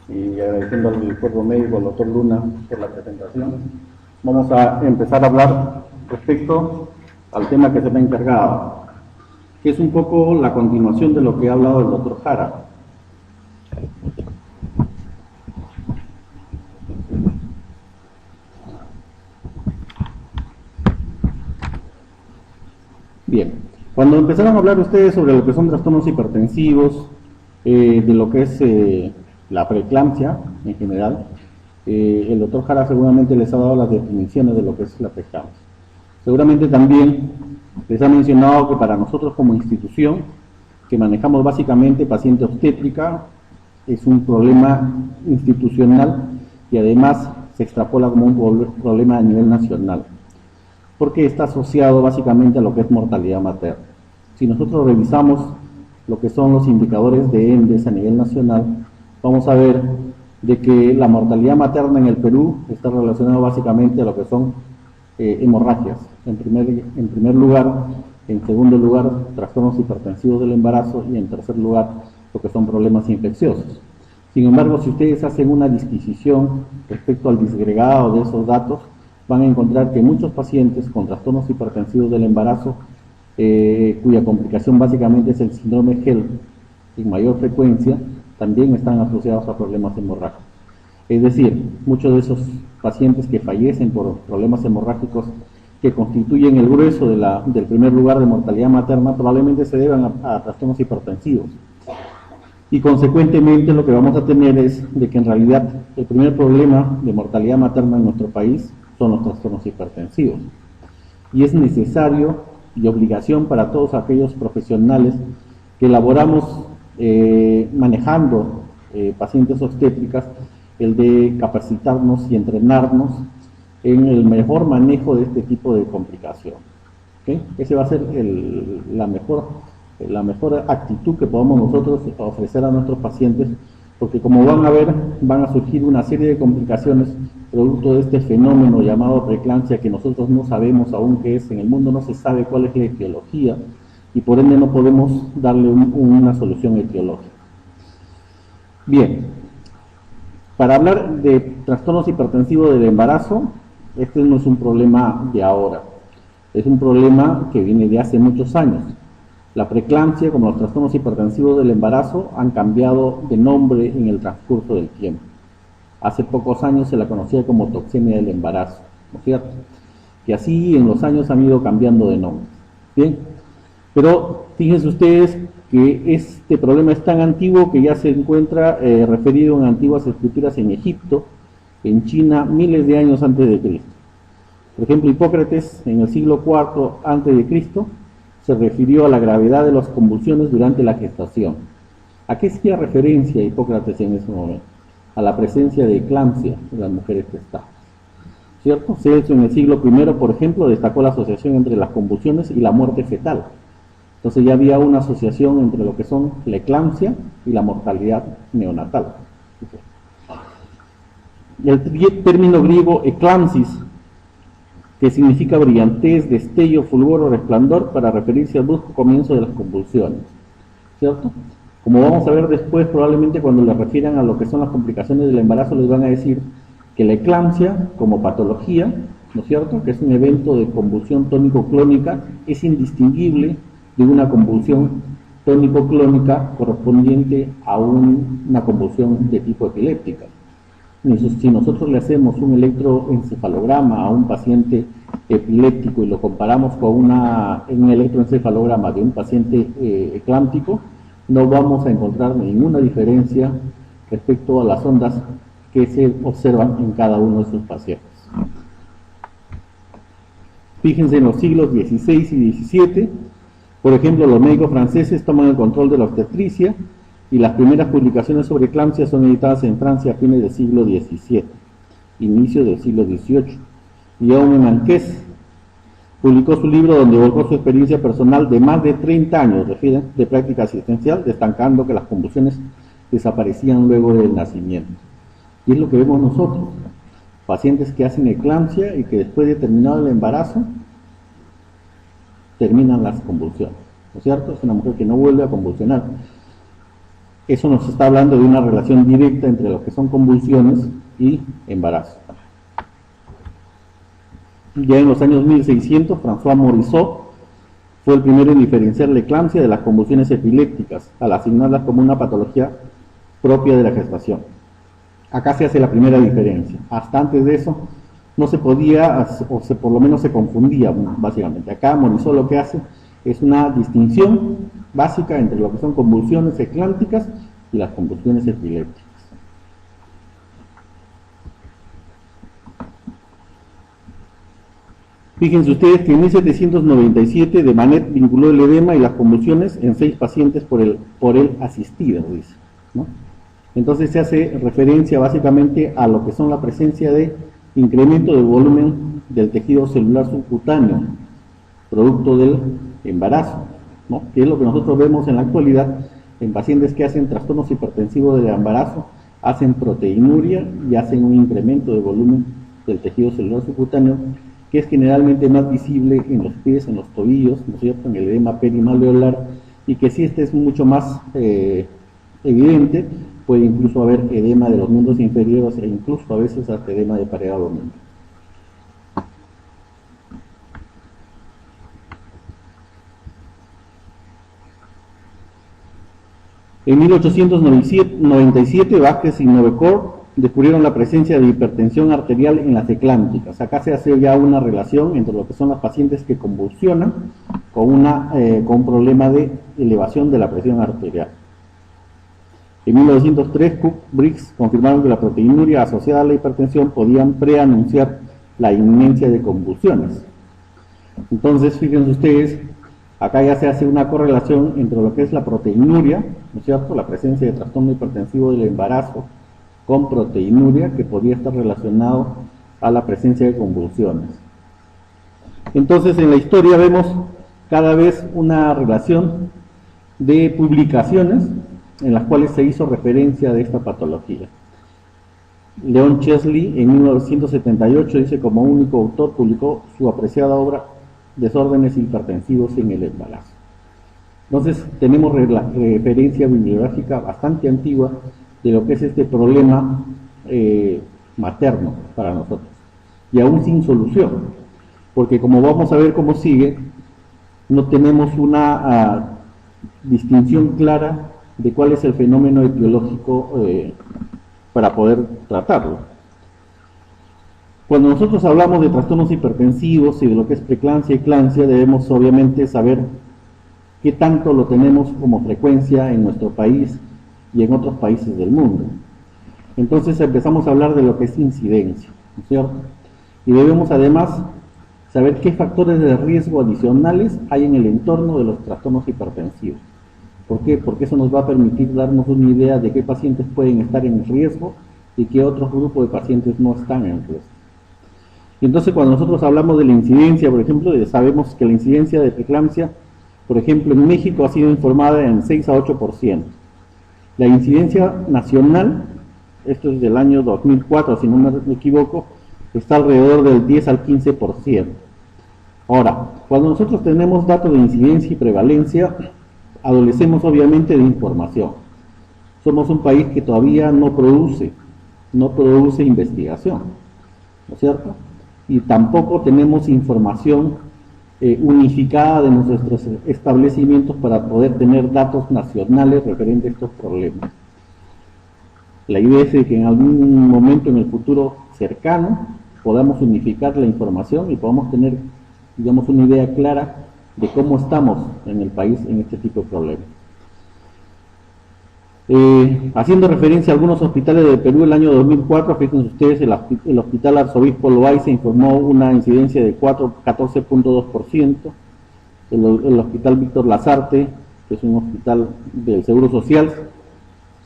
y agradeciendo al cuerpo médico, al doctor Luna, por la presentación. Vamos a empezar a hablar respecto al tema que se me ha encargado, que es un poco la continuación de lo que ha hablado el doctor Jara. Bien, cuando empezaron a hablar ustedes sobre lo que son trastornos hipertensivos, de lo que es la preeclampsia en general, el doctor Jara seguramente les ha dado las definiciones de lo que es la preeclampsia. Seguramente también les ha mencionado que para nosotros como institución, que manejamos básicamente paciente obstétrica, es un problema institucional y además se extrapola como un problema a nivel nacional, porque está asociado básicamente a lo que es mortalidad materna. Si nosotros revisamos lo que son los indicadores de ENDES a nivel nacional, vamos a ver de que la mortalidad materna en el Perú está relacionada básicamente a lo que son hemorragias, en primer lugar, en segundo lugar, trastornos hipertensivos del embarazo y en tercer lugar, lo que son problemas infecciosos. Sin embargo, si ustedes hacen una disquisición respecto al disgregado de esos datos, van a encontrar que muchos pacientes con trastornos hipertensivos del embarazo, cuya complicación básicamente es el síndrome HELLP, en mayor frecuencia, también están asociados a problemas hemorrágicos. Es decir, muchos de esos pacientes que fallecen por problemas hemorrágicos que constituyen el grueso del primer lugar de mortalidad materna probablemente se deban a trastornos hipertensivos. Y consecuentemente lo que vamos a tener es de que en realidad el primer problema de mortalidad materna en nuestro país son los trastornos hipertensivos. Y es necesario y obligación para todos aquellos profesionales que elaboramos manejando pacientes obstétricas, el de capacitarnos y entrenarnos en el mejor manejo de este tipo de complicación. ¿Okay? Ese va a ser la mejor actitud que podamos nosotros ofrecer a nuestros pacientes, porque como van a ver, van a surgir una serie de complicaciones producto de este fenómeno llamado preeclampsia, que nosotros no sabemos aún qué es, en el mundo no se sabe cuál es la etiología, y por ende no podemos darle una solución etiológica. Bien, para hablar de trastornos hipertensivos del embarazo, este no es un problema de ahora, es un problema que viene de hace muchos años. La preeclampsia, como los trastornos hipertensivos del embarazo, han cambiado de nombre en el transcurso del tiempo. Hace pocos años se la conocía como toxemia del embarazo, ¿no es cierto? Y así en los años han ido cambiando de nombre. Bien, pero fíjense ustedes que este problema es tan antiguo que ya se encuentra referido en antiguas escrituras en Egipto, en China, miles de años antes de Cristo. Por ejemplo, Hipócrates en el siglo IV antes de Cristo se refirió a la gravedad de las convulsiones durante la gestación. ¿A qué hacía referencia Hipócrates en ese momento? A la presencia de eclampsia en las mujeres gestadas, ¿cierto? Celso en el siglo I, por ejemplo, destacó la asociación entre las convulsiones y la muerte fetal. Entonces ya había una asociación entre lo que son la eclampsia y la mortalidad neonatal. El término griego eclampsis, que significa brillantez, destello, fulgor o resplandor, para referirse al brusco comienzo de las convulsiones, ¿cierto? Como vamos a ver después, probablemente cuando le refieran a lo que son las complicaciones del embarazo, les van a decir que la eclampsia, como patología, ¿no es cierto?, que es un evento de convulsión tónico-clónica, es indistinguible de una convulsión tónico-clónica correspondiente a una convulsión de tipo epiléptica. Si nosotros le hacemos un electroencefalograma a un paciente epiléptico y lo comparamos con un electroencefalograma de un paciente eclámptico, no vamos a encontrar ninguna diferencia respecto a las ondas que se observan en cada uno de sus pacientes. Fíjense en los siglos XVI y XVII, por ejemplo, los médicos franceses toman el control de la obstetricia y las primeras publicaciones sobre eclampsia son editadas en Francia a fines del siglo XVII, inicio del siglo XVIII. Guillaume Manqués publicó su libro donde volcó su experiencia personal de más de 30 años de práctica asistencial, destacando que las convulsiones desaparecían luego del nacimiento. Y es lo que vemos nosotros, pacientes que hacen eclampsia y que después de terminado el embarazo terminan las convulsiones, ¿no es cierto? Es una mujer que no vuelve a convulsionar. Eso nos está hablando de una relación directa entre lo que son convulsiones y embarazo. Ya en los años 1600, François Morisot fue el primero en diferenciar la eclampsia de las convulsiones epilépticas, al asignarlas como una patología propia de la gestación. Acá se hace la primera diferencia. Hasta antes de eso no se podía, por lo menos se confundía básicamente. Acá Morisot lo que hace es una distinción básica entre lo que son convulsiones eclánticas y las convulsiones epilépticas. Fíjense ustedes que en 1797 de Manet vinculó el edema y las convulsiones en 6 pacientes por él asistidos, dice, ¿no? Entonces se hace referencia básicamente a lo que son la presencia de incremento del volumen del tejido celular subcutáneo, producto del embarazo, ¿no? Que es lo que nosotros vemos en la actualidad en pacientes que hacen trastornos hipertensivos del embarazo, hacen proteinuria y hacen un incremento de volumen del tejido celular subcutáneo, que es generalmente más visible en los pies, en los tobillos, ¿no es cierto?, en el edema perimalveolar, y que si este es mucho más evidente, puede incluso haber edema de los miembros inferiores e incluso a veces hasta edema de pared abdominal. En 1897, Vázquez y Novecourt descubrieron la presencia de hipertensión arterial en las eclánticas. Acá se hace ya una relación entre lo que son las pacientes que convulsionan con un problema de elevación de la presión arterial. En 1903, Cook y Briggs confirmaron que la proteinuria asociada a la hipertensión podían preanunciar la inminencia de convulsiones. Entonces, fíjense ustedes, acá ya se hace una correlación entre lo que es la proteinuria, ¿no es cierto?, la presencia de trastorno hipertensivo del embarazo, con proteinuria, que podría estar relacionado a la presencia de convulsiones. Entonces, en la historia vemos cada vez una relación de publicaciones en las cuales se hizo referencia de esta patología. Leon Chesley en 1978 dice: como único autor publicó su apreciada obra Desórdenes hipertensivos en el embarazo. Entonces tenemos referencia bibliográfica bastante antigua de lo que es este problema materno para nosotros, y aún sin solución, porque como vamos a ver cómo sigue, no tenemos una distinción clara de cuál es el fenómeno etiológico para poder tratarlo. Cuando nosotros hablamos de trastornos hipertensivos y de lo que es preeclampsia y eclampsia, debemos obviamente saber qué tanto lo tenemos como frecuencia en nuestro país y en otros países del mundo. Entonces empezamos a hablar de lo que es incidencia, ¿no es cierto? Y debemos además saber qué factores de riesgo adicionales hay en el entorno de los trastornos hipertensivos. ¿Por qué? Porque eso nos va a permitir darnos una idea de qué pacientes pueden estar en riesgo y qué otros grupos de pacientes no están en riesgo. Y entonces cuando nosotros hablamos de la incidencia, por ejemplo, sabemos que la incidencia de preeclampsia, por ejemplo, en México ha sido informada en 6 a 8%. La incidencia nacional, esto es del año 2004, si no me equivoco, está alrededor del 10 al 15%. Ahora, cuando nosotros tenemos datos de incidencia y prevalencia, adolecemos obviamente de información. Somos un país que todavía no produce investigación, ¿no es cierto? Y tampoco tenemos información unificada de nuestros establecimientos para poder tener datos nacionales referentes a estos problemas. La idea es de que en algún momento en el futuro cercano podamos unificar la información y podamos tener, digamos, una idea clara de cómo estamos en el país en este tipo de problemas. Haciendo referencia a algunos hospitales de Perú, el año 2004, fíjense ustedes, el Hospital Arzobispo Loaiza informó una incidencia de 14.2%, el Hospital Víctor Lazarte, que es un hospital del Seguro Social,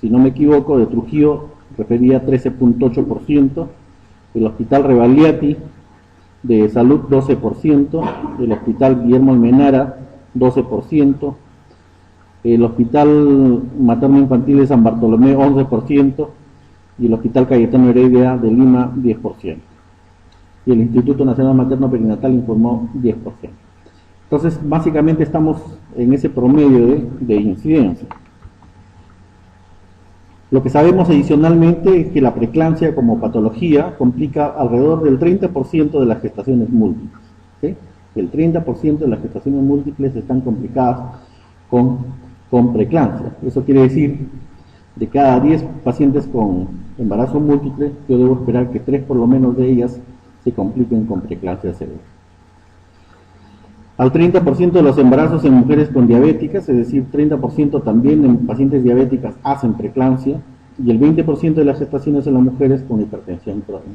si no me equivoco, de Trujillo, refería 13.8%, el Hospital Revaliati de Salud 12%, el Hospital Guillermo Almenara 12%, el Hospital Materno Infantil de San Bartolomé 11% y el Hospital Cayetano Heredia de Lima 10%. Y el Instituto Nacional Materno Perinatal informó 10%. Entonces, básicamente estamos en ese promedio de incidencia. Lo que sabemos adicionalmente es que la preeclampsia como patología complica alrededor del 30% de las gestaciones múltiples. ¿Sí? El 30% de las gestaciones múltiples están complicadas con preeclampsia. Eso quiere decir, de cada 10 pacientes con embarazo múltiple, yo debo esperar que 3 por lo menos de ellas se compliquen con preeclampsia severa. Al 30% de los embarazos en mujeres con diabéticas, es decir, 30% también en pacientes diabéticas hacen preeclampsia, y el 20% de las gestaciones en las mujeres con hipertensión crónica.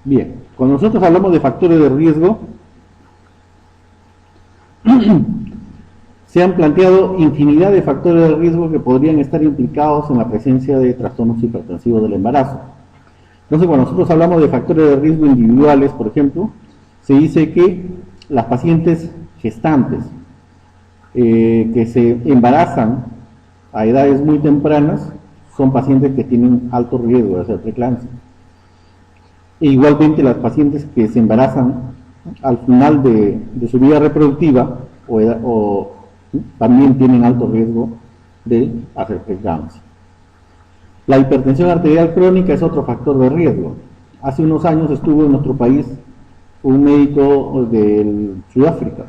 Bien, cuando nosotros hablamos de factores de riesgo, se han planteado infinidad de factores de riesgo que podrían estar implicados en la presencia de trastornos hipertensivos del embarazo. Entonces, cuando nosotros hablamos de factores de riesgo individuales, por ejemplo, se dice que las pacientes gestantes que se embarazan a edades muy tempranas son pacientes que tienen alto riesgo de hacer preeclampsia. E igualmente las pacientes que se embarazan al final de su vida reproductiva también tienen alto riesgo de hacer preeclampsia. La hipertensión arterial crónica es otro factor de riesgo. Hace unos años estuvo en nuestro país un médico de Sudáfrica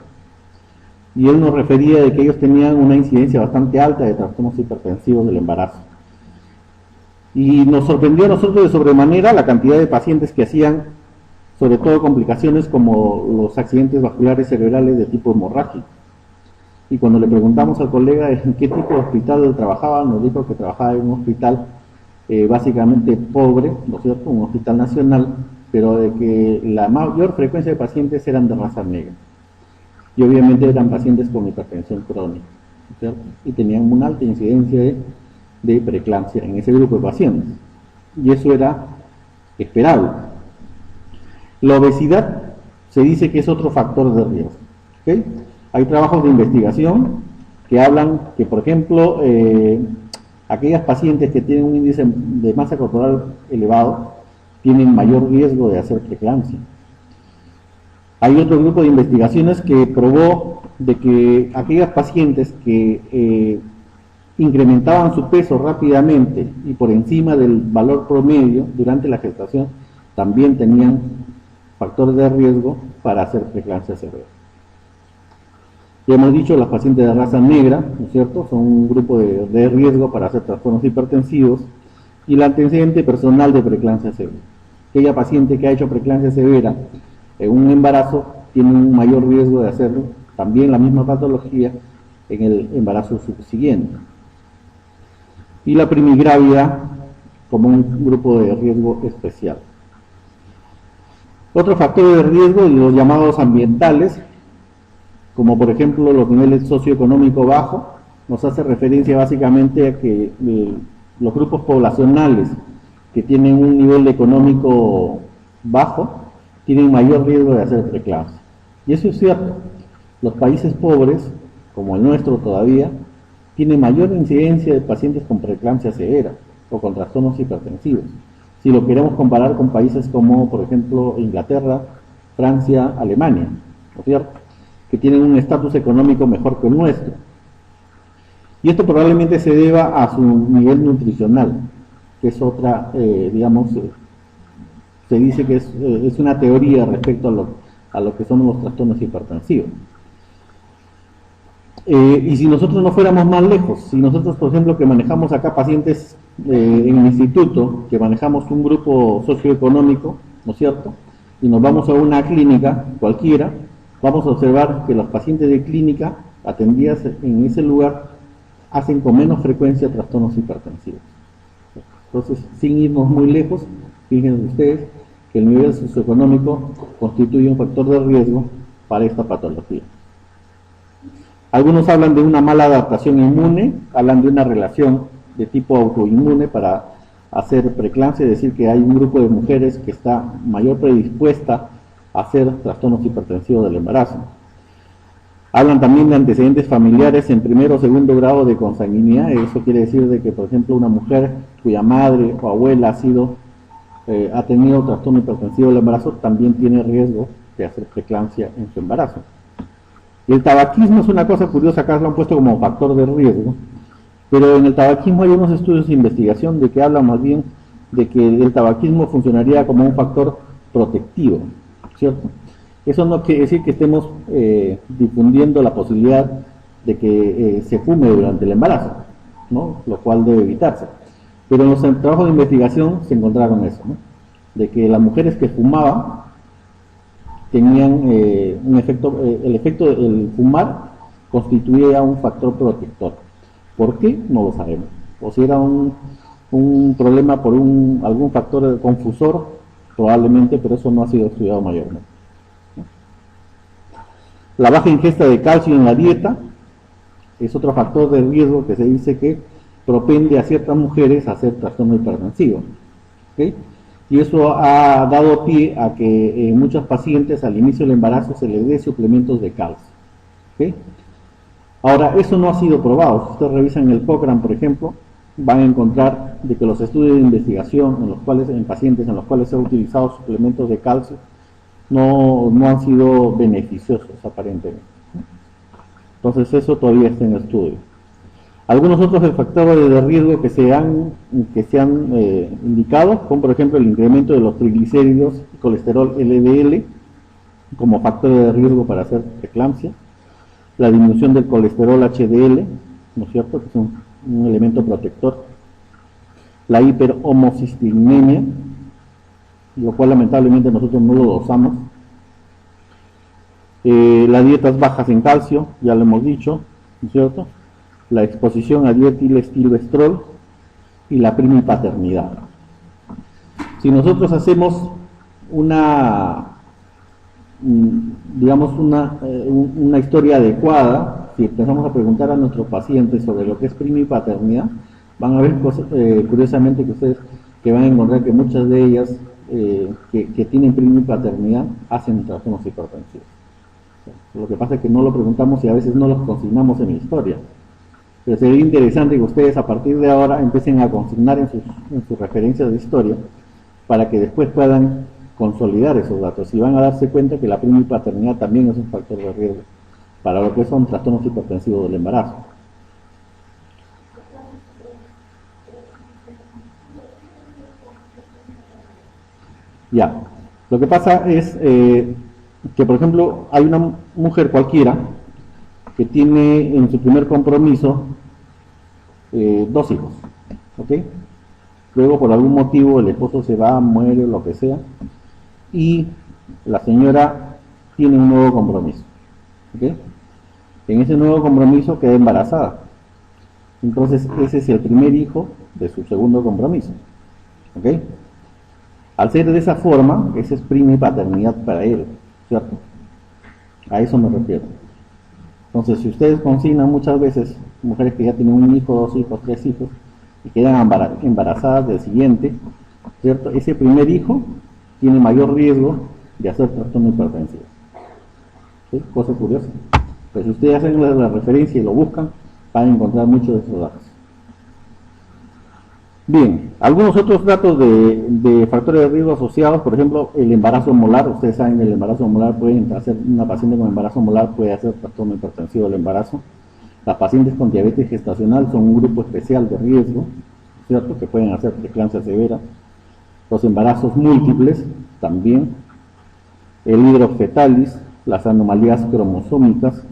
y él nos refería de que ellos tenían una incidencia bastante alta de trastornos hipertensivos del embarazo. Y nos sorprendió a nosotros de sobremanera la cantidad de pacientes que hacían, sobre todo complicaciones como los accidentes vasculares cerebrales de tipo hemorrágico. Y cuando le preguntamos al colega en qué tipo de hospital trabajaba, nos dijo que trabajaba en un hospital básicamente pobre, ¿no es cierto?, un hospital nacional, pero de que la mayor frecuencia de pacientes eran de raza negra. Y obviamente eran pacientes con hipertensión crónica, ¿no es cierto?, y tenían una alta incidencia de preeclampsia en ese grupo de pacientes. Y eso era esperable. La obesidad se dice que es otro factor de riesgo. ¿Okay? Hay trabajos de investigación que hablan que, por ejemplo, aquellas pacientes que tienen un índice de masa corporal elevado tienen mayor riesgo de hacer preeclampsia. Hay otro grupo de investigaciones que probó de que aquellas pacientes que incrementaban su peso rápidamente y por encima del valor promedio durante la gestación también tenían factores de riesgo para hacer preeclampsia severa. Ya hemos dicho, las pacientes de raza negra, ¿no es cierto?, son un grupo de riesgo para hacer trastornos hipertensivos, y el antecedente personal de preeclampsia severa. Aquella paciente que ha hecho preeclampsia severa en un embarazo tiene un mayor riesgo de hacerlo, también la misma patología, en el embarazo subsiguiente. Y la primigravidad como un grupo de riesgo especial. Otro factor de riesgo, los llamados ambientales, como por ejemplo los niveles socioeconómico bajo, nos hace referencia básicamente a que los grupos poblacionales que tienen un nivel económico bajo tienen mayor riesgo de hacer preeclampsia. Y eso es cierto. Los países pobres, como el nuestro todavía, tienen mayor incidencia de pacientes con preeclampsia severa o con trastornos hipertensivos. Si lo queremos comparar con países como, por ejemplo, Inglaterra, Francia, Alemania, ¿no es cierto?, que tienen un estatus económico mejor que el nuestro. Y esto probablemente se deba a su nivel nutricional, que es otra, se dice que es una teoría respecto a lo que son los trastornos hipertensivos. Y si nosotros no fuéramos más lejos, si nosotros, por ejemplo, que manejamos acá pacientes en el instituto, que manejamos un grupo socioeconómico, ¿no es cierto?, y nos vamos a una clínica cualquiera, vamos a observar que los pacientes de clínica atendidas en ese lugar hacen con menos frecuencia trastornos hipertensivos. Entonces, sin irnos muy lejos, fíjense ustedes que el nivel socioeconómico constituye un factor de riesgo para esta patología. Algunos hablan de una mala adaptación inmune, hablan de una relación de tipo autoinmune para hacer preeclampsia, es decir, que hay un grupo de mujeres que está mayor predispuesta a hacer trastornos hipertensivos del embarazo. Hablan también de antecedentes familiares en primer o segundo grado de consanguinidad. Eso quiere decir de que, por ejemplo, una mujer cuya madre o abuela ha tenido trastorno hipertensivo del embarazo también tiene riesgo de hacer preeclampsia en su embarazo. El tabaquismo es una cosa curiosa, acá lo han puesto como factor de riesgo, pero en el tabaquismo hay unos estudios de investigación de que hablan más bien de que el tabaquismo funcionaría como un factor protectivo, ¿cierto? Eso no quiere decir que estemos difundiendo la posibilidad de que se fume durante el embarazo, ¿no? Lo cual debe evitarse. Pero en los trabajos de investigación se encontraron eso, ¿no? De que las mujeres que fumaban tenían un efecto, el efecto del fumar constituía un factor protector. ¿Por qué? No lo sabemos. O si era un problema por algún factor confusor, probablemente, pero eso no ha sido estudiado mayormente. La baja ingesta de calcio en la dieta es otro factor de riesgo que se dice que propende a ciertas mujeres a hacer trastorno hipertensivo. ¿Okay? Y eso ha dado pie a que muchos pacientes al inicio del embarazo se les dé suplementos de calcio. ¿Okay? Ahora, eso no ha sido probado. Si ustedes revisan el Cochrane, por ejemplo, van a encontrar de que los estudios de investigación en pacientes en los cuales se han utilizado suplementos de calcio no han sido beneficiosos aparentemente. Entonces eso todavía está en estudio. Algunos otros factores de riesgo que se han indicado son, por ejemplo, el incremento de los triglicéridos y colesterol LDL como factor de riesgo para hacer preeclampsia, la disminución del colesterol HDL, ¿no es cierto?, que es un elemento protector, la hiperhomocistinemia, lo cual lamentablemente nosotros no lo dosamos, las dietas bajas en calcio, ya lo hemos dicho, ¿no es cierto?, la exposición a dietilestilbestrol y la primipaternidad. Si nosotros hacemos digamos una historia adecuada, si empezamos a preguntar a nuestros pacientes sobre lo que es primipaternidad, van a ver cosas, curiosamente, que van a encontrar que muchas de ellas que tienen primipaternidad hacen trastornos hipertensivos. Lo que pasa es que no lo preguntamos y a veces no los consignamos en la historia. Pero sería interesante que ustedes a partir de ahora empiecen a consignar en sus referencias de historia para que después puedan consolidar esos datos y van a darse cuenta que la primipaternidad también es un factor de riesgo para lo que son trastornos hipertensivos del embarazo. Ya, lo que pasa es que, por ejemplo, hay una mujer cualquiera que tiene en su primer compromiso 2 hijos, ¿ok? Luego por algún motivo el esposo se va, muere, lo que sea, y la señora tiene un nuevo compromiso, ¿ok? En ese nuevo compromiso queda embarazada. Entonces ese es el primer hijo de su segundo compromiso, ¿ok? Al ser de esa forma, esa es primipaternidad para él, ¿cierto? A eso me refiero. Entonces, si ustedes consignan muchas veces mujeres que ya tienen 1 hijo, 2 hijos, 3 hijos y quedan embarazadas del siguiente, ¿cierto? Ese primer hijo tiene mayor riesgo de hacer trastorno hipertensivo. ¿Sí? Cosa curiosa. Pues si ustedes hacen la referencia y lo buscan, van a encontrar muchos de esos datos. Bien, algunos otros datos de factores de riesgo asociados, por ejemplo, el embarazo molar. Ustedes saben que el embarazo molar una paciente con embarazo molar puede hacer trastorno hipertensivo del embarazo. Las pacientes con diabetes gestacional son un grupo especial de riesgo, ¿cierto?, que pueden hacer preeclampsia severa. Los embarazos múltiples también, el hidrofetalis, las anomalías cromosómicas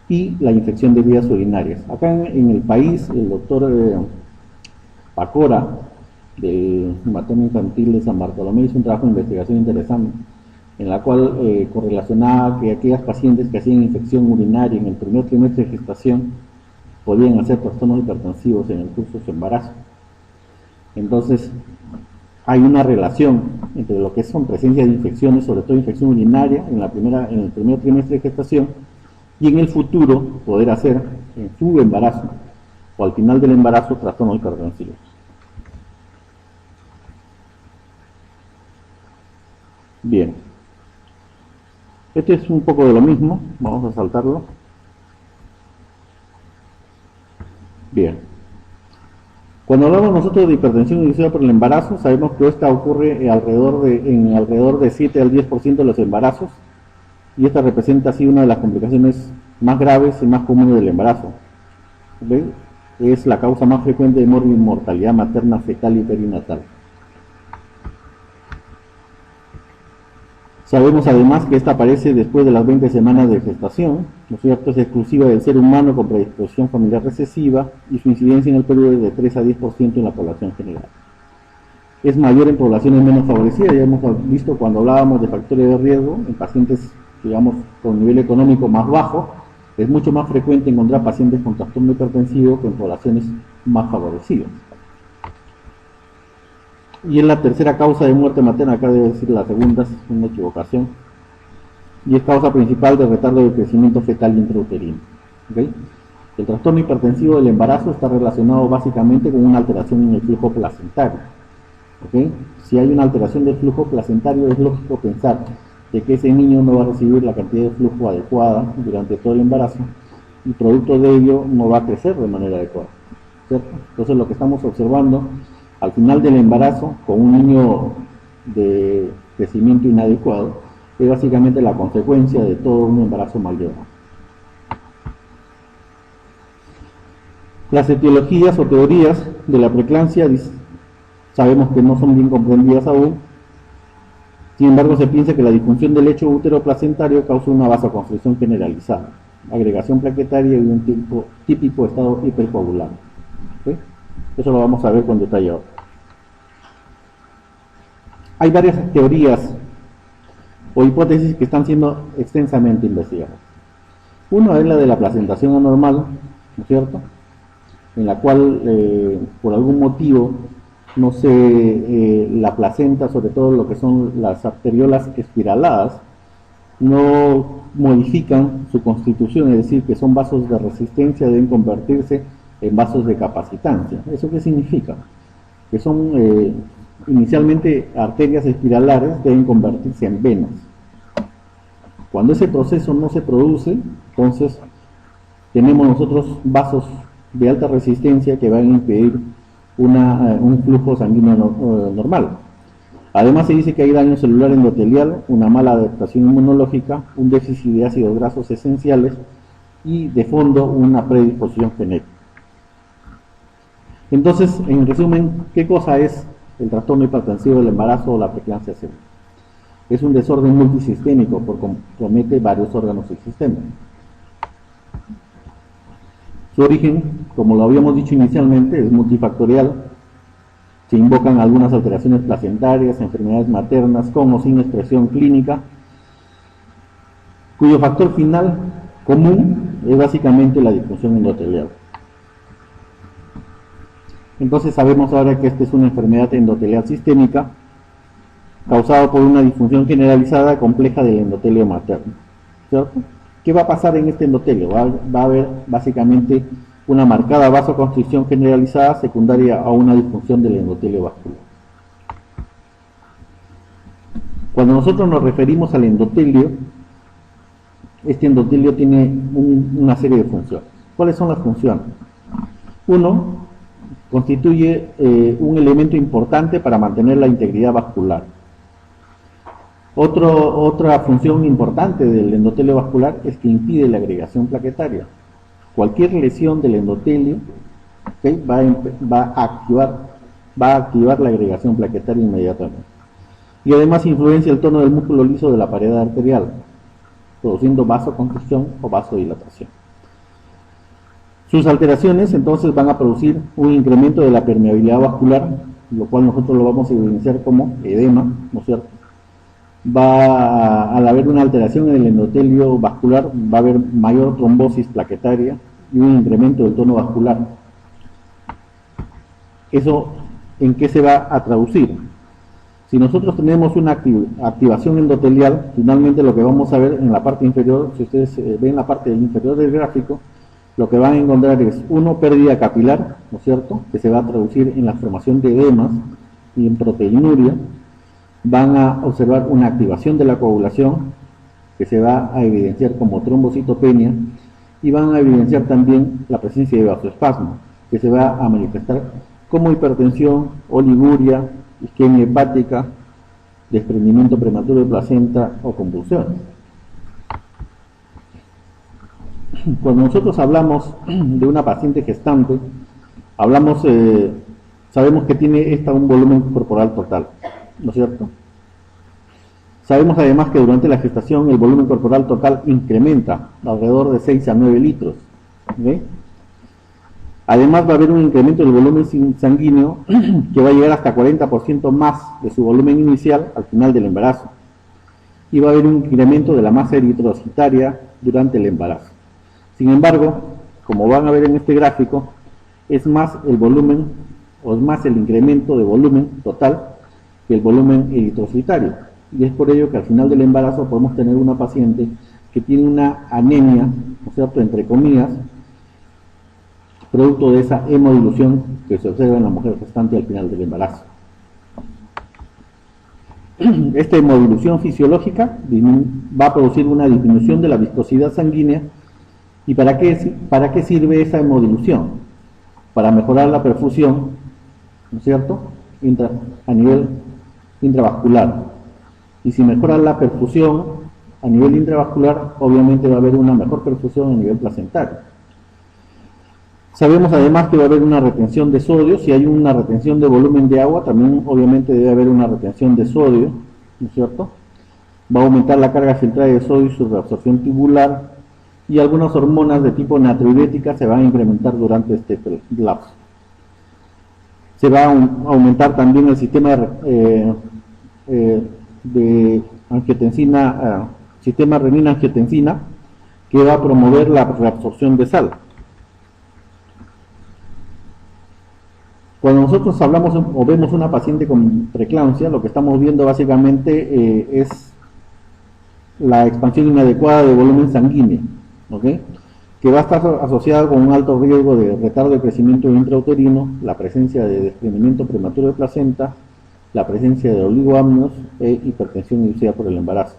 y la infección de vías urinarias. Acá en el país, el doctor Pacora, del materno infantil de San Bartolomé, hizo un trabajo de investigación interesante, en la cual correlacionaba que aquellas pacientes que hacían infección urinaria en el primer trimestre de gestación podían hacer trastornos hipertensivos en el curso de su embarazo. Entonces, hay una relación entre lo que son presencia de infecciones, sobre todo infección urinaria, en el primer trimestre de gestación, y en el futuro poder hacer en su embarazo o al final del embarazo trastornos hipertensivos. Bien, este es un poco de lo mismo, vamos a saltarlo. Bien, cuando hablamos nosotros de hipertensión inducida por el embarazo, sabemos que esta ocurre en alrededor de 7 al 10% de los embarazos, y esta representa así una de las complicaciones más graves y más comunes del embarazo. ¿Ve? Es la causa más frecuente de mortalidad materna, fetal y perinatal. Sabemos además que esta aparece después de las 20 semanas de gestación, ¿no es cierto? Es exclusiva del ser humano con predisposición familiar recesiva y su incidencia en el periodo es de 3 a 10% en la población general. Es mayor en poblaciones menos favorecidas, ya hemos visto cuando hablábamos de factores de riesgo, en pacientes, digamos, con nivel económico más bajo, es mucho más frecuente encontrar pacientes con trastorno hipertensivo que en poblaciones más favorecidas. Y es la tercera causa de muerte materna, acá debe decir la segunda, es una equivocación, y es causa principal de retardo de crecimiento fetal intrauterino. ¿Okay? El trastorno hipertensivo del embarazo está relacionado básicamente con una alteración en el flujo placentario. ¿Okay? Si hay una alteración del flujo placentario, es lógico pensar de que ese niño no va a recibir la cantidad de flujo adecuada durante todo el embarazo y producto de ello no va a crecer de manera adecuada, ¿cierto? Entonces lo que estamos observando al final del embarazo con un niño de crecimiento inadecuado es básicamente la consecuencia de todo un embarazo mal llevado. Las etiologías o teorías de la preeclampsia sabemos que no son bien comprendidas aún. Sin embargo, se piensa que la disfunción del lecho útero-placentario causa una vasoconstricción generalizada, agregación plaquetaria y un típico estado hipercoagulado. ¿Okay? Eso lo vamos a ver con detalle ahora. Hay varias teorías o hipótesis que están siendo extensamente investigadas. Una es la de la placentación anormal, ¿no es cierto?, en la cual por algún motivo no sé, la placenta, sobre todo lo que son las arteriolas espiraladas, no modifican su constitución, es decir, que son vasos de resistencia, deben convertirse en vasos de capacitancia. ¿Eso qué significa? Que son inicialmente arterias espiralares, deben convertirse en venas. Cuando ese proceso no se produce, entonces tenemos nosotros vasos de alta resistencia que van a impedir un flujo sanguíneo normal. Además se dice que hay daño celular endotelial, una mala adaptación inmunológica, un déficit de ácidos grasos esenciales y de fondo una predisposición genética. Entonces, en resumen, ¿qué cosa es el trastorno hipertensivo del embarazo o la preeclampsia severa? Es un desorden multisistémico porque compromete varios órganos del sistema. Su origen, como lo habíamos dicho inicialmente, es multifactorial. Se invocan algunas alteraciones placentarias, enfermedades maternas con o sin expresión clínica, cuyo factor final común es básicamente la disfunción endotelial. Entonces sabemos ahora que esta es una enfermedad endotelial sistémica causada por una disfunción generalizada compleja del endotelio materno, ¿cierto? ¿Qué va a pasar en este endotelio? Va a haber básicamente una marcada vasoconstricción generalizada secundaria a una disfunción del endotelio vascular. Cuando nosotros nos referimos al endotelio, este endotelio tiene una serie de funciones. ¿Cuáles son las funciones? Uno, constituye un elemento importante para mantener la integridad vascular. Otra función importante del endotelio vascular es que impide la agregación plaquetaria. Cualquier lesión del endotelio, ¿okay?, va a activar la agregación plaquetaria inmediatamente. Y además influencia el tono del músculo liso de la pared arterial, produciendo vasoconstricción o vasodilatación. Sus alteraciones entonces van a producir un incremento de la permeabilidad vascular, lo cual nosotros lo vamos a evidenciar como edema, ¿no es cierto? Al haber una alteración en el endotelio vascular, va a haber mayor trombosis plaquetaria y un incremento del tono vascular. ¿Eso en qué se va a traducir? Si nosotros tenemos una activación endotelial, finalmente lo que vamos a ver en la parte inferior, si ustedes ven la parte inferior del gráfico, lo que van a encontrar es, uno, pérdida capilar, ¿no es cierto?, que se va a traducir en la formación de edemas y en proteinuria. Van a observar una activación de la coagulación que se va a evidenciar como trombocitopenia y van a evidenciar también la presencia de vasoespasmo que se va a manifestar como hipertensión, oliguria, isquemia hepática, desprendimiento prematuro de placenta o convulsiones. cuando nosotros hablamos de una paciente gestante, sabemos que tiene un volumen corporal total, ¿no es cierto? Sabemos además que durante la gestación el volumen corporal total incrementa alrededor de 6 a 9 litros. ¿Okay? Además va a haber un incremento del volumen sanguíneo que va a llegar hasta 40% más de su volumen inicial al final del embarazo. Y va a haber un incremento de la masa eritrocitaria durante el embarazo. Sin embargo, como van a ver en este gráfico, es más el volumen o es más el incremento de volumen total que el volumen eritrocitario. Y es por ello que al final del embarazo podemos tener una paciente que tiene una anemia, ¿no es cierto?, entre comillas, producto de esa hemodilución que se observa en la mujer gestante al final del embarazo. Esta hemodilución fisiológica va a producir una disminución de la viscosidad sanguínea. ¿Y para qué sirve esa hemodilución? Para mejorar la perfusión, ¿no es cierto?, a nivel intravascular. Y si mejora la perfusión a nivel intravascular, obviamente va a haber una mejor perfusión a nivel placentario. Sabemos además que va a haber una retención de sodio. Si hay una retención de volumen de agua, también obviamente debe haber una retención de sodio, ¿no es cierto? Va a aumentar la carga filtrada de sodio y su reabsorción tubular, y algunas hormonas de tipo natriurética se van a incrementar durante este lapso. Se va a aumentar también el sistema de angiotensina, sistema renina-angiotensina, que va a promover la reabsorción de sal. Cuando nosotros hablamos o vemos una paciente con preeclampsia, lo que estamos viendo básicamente es la expansión inadecuada de volumen sanguíneo, ¿okay?, que va a estar asociada con un alto riesgo de retardo de crecimiento intrauterino, la presencia de desprendimiento prematuro de placenta, la presencia de oligoamnios e hipertensión inducida por el embarazo.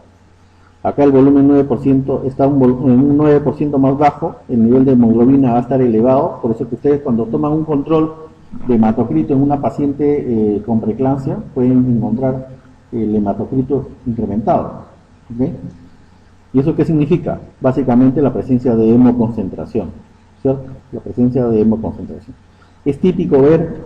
Acá el volumen 9% está en un 9% más bajo, el nivel de hemoglobina va a estar elevado, por eso que ustedes cuando toman un control de hematocrito en una paciente con preeclampsia pueden encontrar el hematocrito incrementado. ¿Okay? ¿Y eso qué significa? Básicamente la presencia de hemoconcentración, ¿cierto? La presencia de hemoconcentración. Es típico ver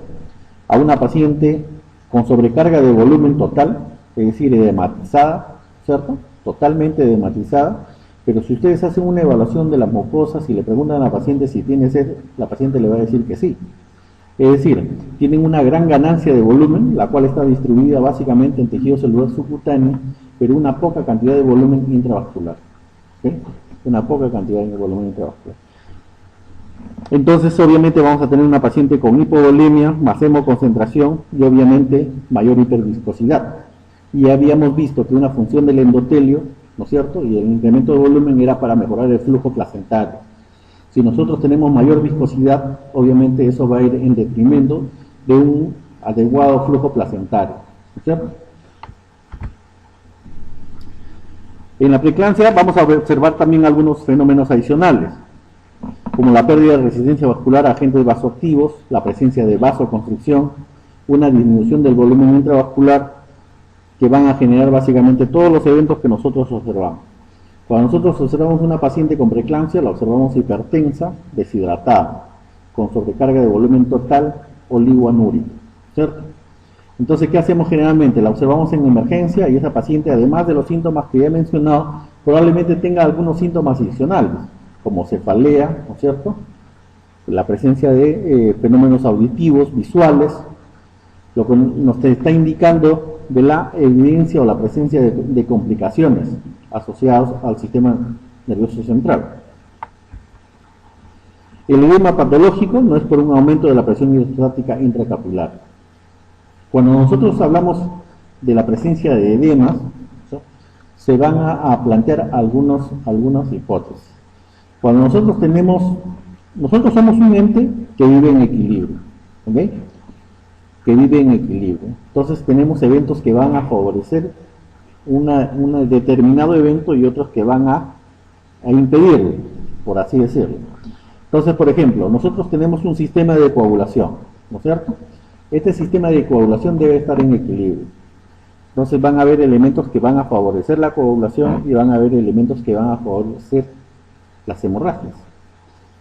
a una paciente con sobrecarga de volumen total, es decir, edematizada, ¿cierto?, totalmente edematizada, pero si ustedes hacen una evaluación de las mucosas y le preguntan a la paciente si tiene sed, la paciente le va a decir que sí. Es decir, tienen una gran ganancia de volumen, la cual está distribuida básicamente en tejido celular subcutáneo, pero una poca cantidad de volumen intravascular. ¿Sí? Una poca cantidad de volumen intravascular. Entonces, obviamente, vamos a tener una paciente con hipovolemia, más hemoconcentración y, obviamente, mayor hiperviscosidad. Y habíamos visto que una función del endotelio, ¿no es cierto?, y el incremento de volumen era para mejorar el flujo placentario. Si nosotros tenemos mayor viscosidad, obviamente eso va a ir en detrimento de un adecuado flujo placentario, ¿no es cierto? En la preeclampsia vamos a observar también algunos fenómenos adicionales, como la pérdida de resistencia vascular a agentes vasoactivos, la presencia de vasoconstricción, una disminución del volumen intravascular, que van a generar básicamente todos los eventos que nosotros observamos. Cuando nosotros observamos una paciente con preeclampsia, la observamos hipertensa, deshidratada, con sobrecarga de volumen total, oligoanúrica, ¿cierto? Entonces, ¿qué hacemos generalmente? La observamos en emergencia y esa paciente, además de los síntomas que ya he mencionado, probablemente tenga algunos síntomas adicionales, como cefalea, ¿no es cierto?, la presencia de fenómenos auditivos, visuales, lo que nos está indicando de la evidencia o la presencia de complicaciones asociadas al sistema nervioso central. El edema patológico no es por un aumento de la presión hidrostática intracapilar. Cuando nosotros hablamos de la presencia de edemas, ¿sí?, se van a plantear algunas hipótesis. Cuando nosotros somos un ente que vive en equilibrio, ¿ok?, que vive en equilibrio. Entonces tenemos eventos que van a favorecer un determinado evento y otros que van a impedirlo, por así decirlo. Entonces, por ejemplo, nosotros tenemos un sistema de coagulación, ¿no es cierto? Este sistema de coagulación debe estar en equilibrio. Entonces van a haber elementos que van a favorecer la coagulación y van a haber elementos que van a favorecer las hemorragias,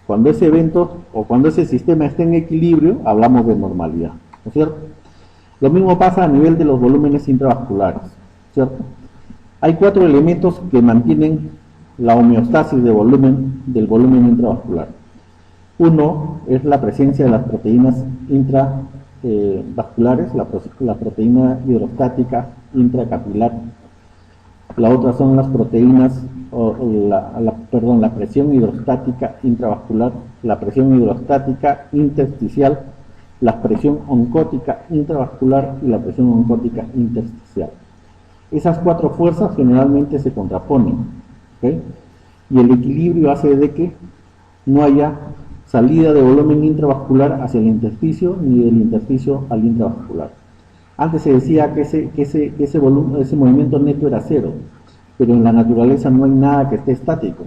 Cuando ese evento o cuando ese sistema esté en equilibrio, hablamos de normalidad, ¿no es cierto? Lo mismo pasa a nivel de los volúmenes intravasculares, ¿cierto? Hay 4 elementos que mantienen la homeostasis del volumen intravascular. Uno es la presencia de las proteínas intravasculares, la proteína hidrostática intracapilar. La otra son las proteínas, la presión hidrostática intravascular, la presión hidrostática intersticial, la presión oncótica intravascular y la presión oncótica intersticial. Esas 4 fuerzas generalmente se contraponen, ¿okay? Y el equilibrio hace de que no haya salida de volumen intravascular hacia el intersticio ni del intersticio al intravascular. Antes se decía que ese movimiento neto era cero, pero en la naturaleza no hay nada que esté estático.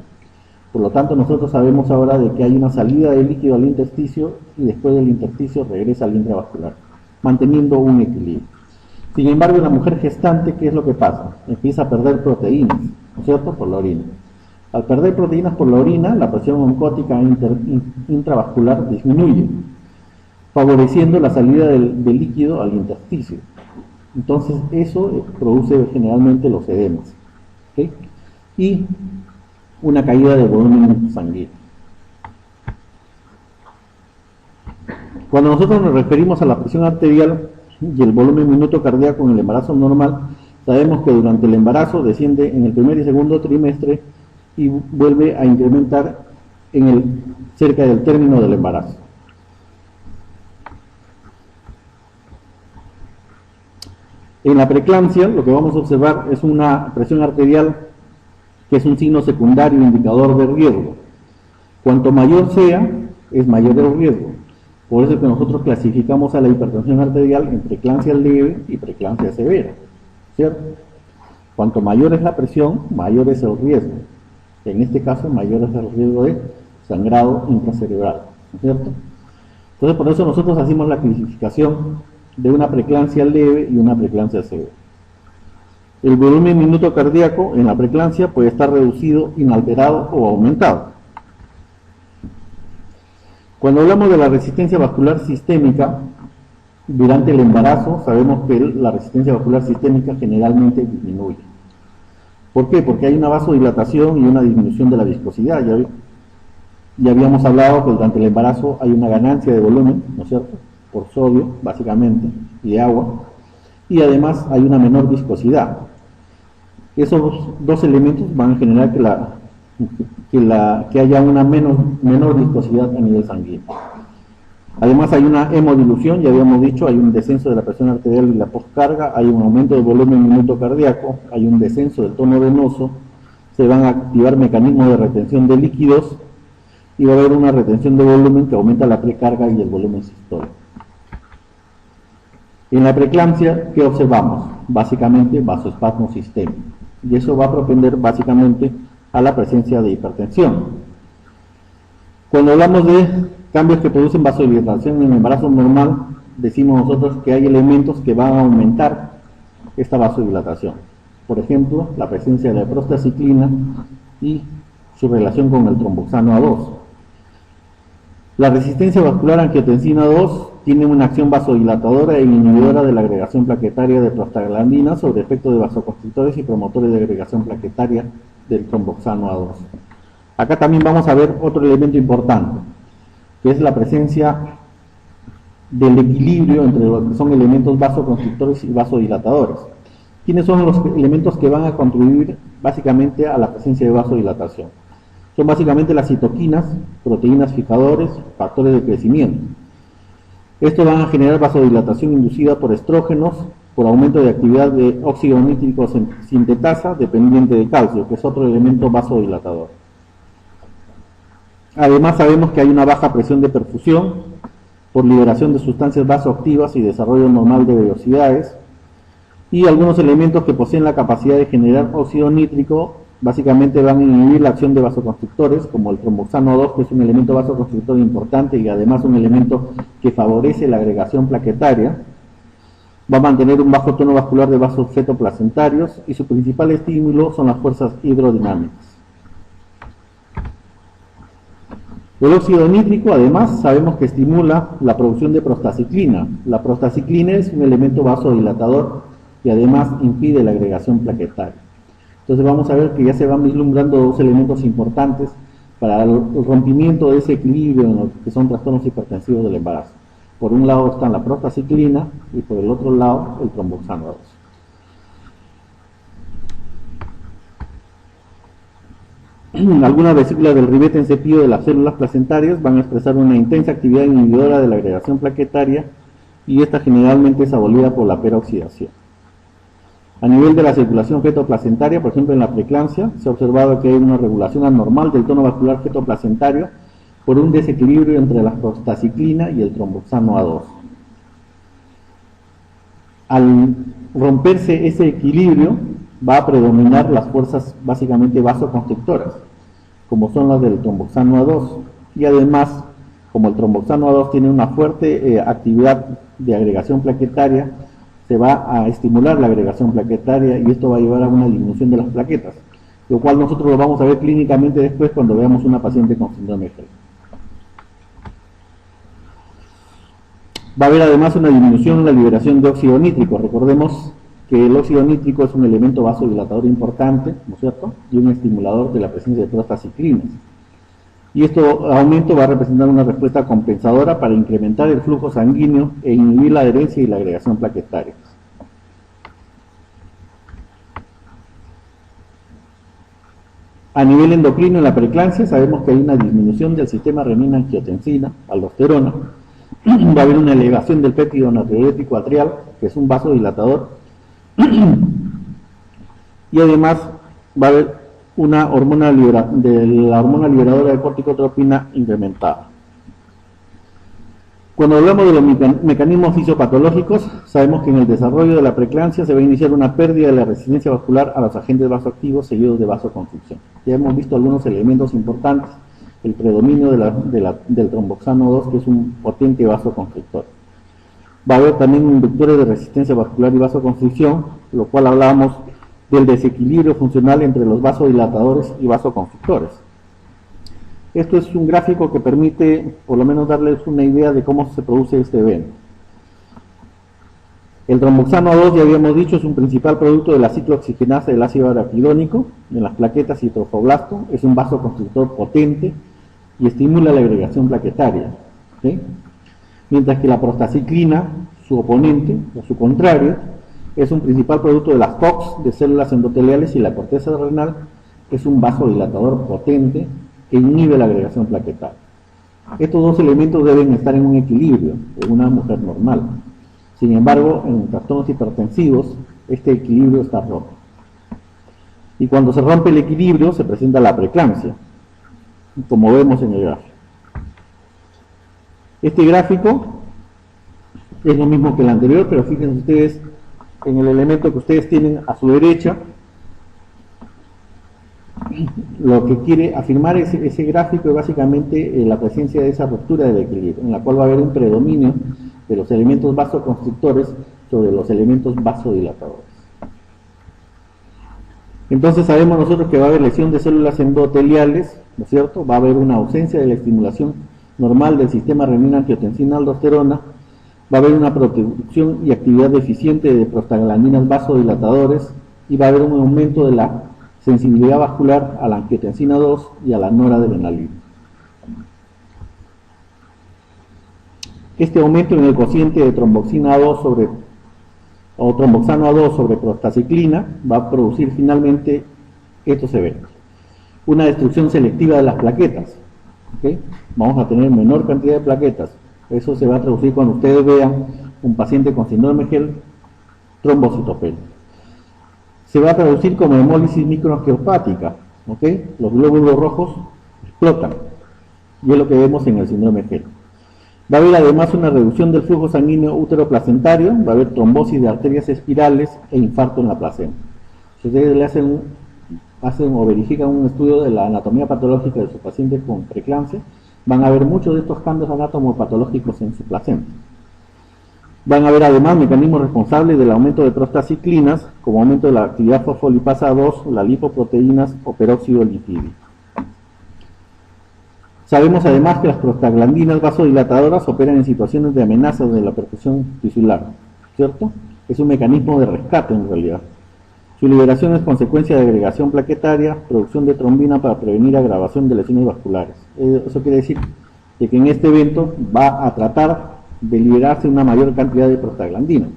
Por lo tanto, nosotros sabemos ahora de que hay una salida de líquido al intersticio y después del intersticio regresa al intravascular, manteniendo un equilibrio. Sin embargo, en la mujer gestante, ¿qué es lo que pasa? Empieza a perder proteínas, ¿no es cierto?, por la orina. Al perder proteínas por la orina, la presión oncótica intravascular disminuye, favoreciendo la salida del líquido al intersticio. Entonces, eso produce generalmente los edemas, ¿okay? Y una caída del volumen sanguíneo. Cuando nosotros nos referimos a la presión arterial y el volumen minuto cardíaco en el embarazo normal, sabemos que durante el embarazo desciende en el primer y segundo trimestre y vuelve a incrementar cerca del término del embarazo. En la preeclampsia, lo que vamos a observar es una presión arterial que es un signo secundario indicador de riesgo. Cuanto mayor sea, es mayor el riesgo. Por eso es que nosotros clasificamos a la hipertensión arterial en preeclampsia leve y preeclampsia severa, ¿cierto? Cuanto mayor es la presión, mayor es el riesgo. En este caso, mayor es el riesgo de sangrado intracerebral, ¿cierto? Entonces, por eso nosotros hacemos la clasificación de una preeclampsia leve y una preeclampsia severa. El volumen minuto cardíaco en la preeclampsia puede estar reducido, inalterado o aumentado. Cuando hablamos de la resistencia vascular sistémica, durante el embarazo sabemos que la resistencia vascular sistémica generalmente disminuye. ¿Por qué? Porque hay una vasodilatación y una disminución de la viscosidad. Ya habíamos hablado que durante el embarazo hay una ganancia de volumen, ¿no es cierto?, por sodio, básicamente, y de agua, y además hay una menor viscosidad. Esos dos elementos van a generar que haya una menor viscosidad a nivel sanguíneo. Además hay una hemodilución, ya habíamos dicho, hay un descenso de la presión arterial y la postcarga, hay un aumento del volumen minuto cardíaco, hay un descenso del tono venoso, se van a activar mecanismos de retención de líquidos y va a haber una retención de volumen que aumenta la precarga y el volumen sistólico. En la preeclampsia, ¿qué observamos? Básicamente vasoespasmo sistémico, y eso va a propender básicamente a la presencia de hipertensión. Cuando hablamos de cambios que producen vasodilatación en el embarazo normal, decimos nosotros que hay elementos que van a aumentar esta vasodilatación. Por ejemplo, la presencia de la prostaciclina y su relación con el tromboxano A2. La resistencia vascular angiotensina 2 tiene una acción vasodilatadora e inhibidora de la agregación plaquetaria de prostaglandina sobre efecto de vasoconstrictores y promotores de agregación plaquetaria del tromboxano A2. Acá también vamos a ver otro elemento importante, que es la presencia del equilibrio entre lo que son elementos vasoconstrictores y vasodilatadores. ¿Quiénes son los elementos que van a contribuir básicamente a la presencia de vasodilatación? Son básicamente las citoquinas, proteínas fijadores, factores de crecimiento. Estos van a generar vasodilatación inducida por estrógenos, por aumento de actividad de óxido nítrico sintetasa dependiente de calcio, que es otro elemento vasodilatador. Además sabemos que hay una baja presión de perfusión por liberación de sustancias vasoactivas y desarrollo normal de velocidades, y algunos elementos que poseen la capacidad de generar óxido nítrico básicamente van a inhibir la acción de vasoconstrictores, como el tromboxano 2, que es un elemento vasoconstrictor importante y además un elemento que favorece la agregación plaquetaria. Va a mantener un bajo tono vascular de vasos fetoplacentarios y su principal estímulo son las fuerzas hidrodinámicas. El óxido nítrico, además, sabemos que estimula la producción de prostaciclina. La prostaciclina es un elemento vasodilatador y además impide la agregación plaquetaria. Entonces vamos a ver que ya se van vislumbrando dos elementos importantes para el rompimiento de ese equilibrio en lo que son trastornos hipertensivos del embarazo. Por un lado está la prostaciclina y por el otro lado el tromboxano 2. Algunas vesículas del ribete en cepillo de las células placentarias van a expresar una intensa actividad inhibidora de la agregación plaquetaria y esta generalmente es abolida por la peroxidación. A nivel de la circulación fetoplacentaria, por ejemplo en la preeclampsia, se ha observado que hay una regulación anormal del tono vascular fetoplacentario por un desequilibrio entre la prostaciclina y el tromboxano A2. Al romperse ese equilibrio, va a predominar las fuerzas básicamente vasoconstrictoras, como son las del tromboxano A2, y además, como el tromboxano A2 tiene una fuerte actividad de agregación plaquetaria, se va a estimular la agregación plaquetaria y esto va a llevar a una disminución de las plaquetas, lo cual nosotros lo vamos a ver clínicamente después cuando veamos una paciente con síndrome de Hell. Va a haber además una disminución en la liberación de óxido nítrico. Recordemos que el óxido nítrico es un elemento vasodilatador importante, ¿no es cierto?, y un estimulador de la presencia de prostaciclinas. Y este aumento va a representar una respuesta compensadora para incrementar el flujo sanguíneo e inhibir la adherencia y la agregación plaquetaria. A nivel endocrino, en la preeclampsia, sabemos que hay una disminución del sistema renina-angiotensina, aldosterona. Va a haber una elevación del péptido natriurético atrial, que es un vasodilatador, y además va a haber una hormona la hormona liberadora de corticotropina incrementada. Cuando hablamos de los mecanismos fisiopatológicos, sabemos que en el desarrollo de la preeclampsia se va a iniciar una pérdida de la resistencia vascular a los agentes vasoactivos seguidos de vasoconstricción. Ya hemos visto algunos elementos importantes, el predominio del tromboxano 2, que es un potente vasoconstrictor. Va a haber también inductores de resistencia vascular y vasoconstricción, lo cual hablábamos del desequilibrio funcional entre los vasodilatadores y vasoconstrictores. Esto es un gráfico que permite por lo menos darles una idea de cómo se produce este evento. El tromboxano 2, ya habíamos dicho, es un principal producto de la ciclooxigenasa del ácido araquidónico en las plaquetas y trofoblasto, es un vasoconstrictor potente y estimula la agregación plaquetaria, ¿sí? Mientras que la prostaciclina, su oponente o su contrario, es un principal producto de las COX de células endoteliales y la corteza renal, que es un vasodilatador potente que inhibe la agregación plaquetaria. Estos dos elementos deben estar en un equilibrio en una mujer normal. Sin embargo, en trastornos hipertensivos, este equilibrio está roto. Y cuando se rompe el equilibrio, se presenta la preeclampsia, como vemos en el gráfico. Este gráfico es lo mismo que el anterior, pero fíjense ustedes en el elemento que ustedes tienen a su derecha. Lo que quiere afirmar ese gráfico es básicamente la presencia de esa ruptura del equilibrio, en la cual va a haber un predominio de los elementos vasoconstrictores sobre los elementos vasodilatadores. Entonces sabemos nosotros que va a haber lesión de células endoteliales, ¿no es cierto? Va a haber una ausencia de la estimulación normal del sistema renina-angiotensina-aldosterona, va a haber una producción y actividad deficiente de prostaglandinas vasodilatadores y va a haber un aumento de la sensibilidad vascular a la angiotensina 2 y a la noradrenalina. Este aumento en el cociente de tromboxina A2 o tromboxano A2 sobre prostaciclina va a producir finalmente estos eventos. Una destrucción selectiva de las plaquetas, ¿okay? Vamos a tener menor cantidad de plaquetas. Eso se va a traducir cuando ustedes vean un paciente con síndrome de Hell trombocitopenia. Se va a traducir como hemólisis microangiopática, ¿okay? Los glóbulos rojos explotan, y es lo que vemos en el síndrome de Hell. Va a haber además una reducción del flujo sanguíneo útero-placentario, va a haber trombosis de arterias espirales e infarto en la placenta. Si ustedes le hacen o verifican un estudio de la anatomía patológica de su paciente con preeclampsia, van a ver muchos de estos cambios anatomopatológicos en su placenta. Van a haber además mecanismos responsables del aumento de prostaciclinas, como aumento de la actividad fosfolipasa 2, las lipoproteínas o peróxido lipídico. Sabemos además que las prostaglandinas vasodilatadoras operan en situaciones de amenaza de la perfusión tisular, ¿cierto? Es un mecanismo de rescate en realidad. Su liberación es consecuencia de agregación plaquetaria, producción de trombina para prevenir agravación de lesiones vasculares. Eso quiere decir de que en este evento va a tratar de liberarse una mayor cantidad de prostaglandina.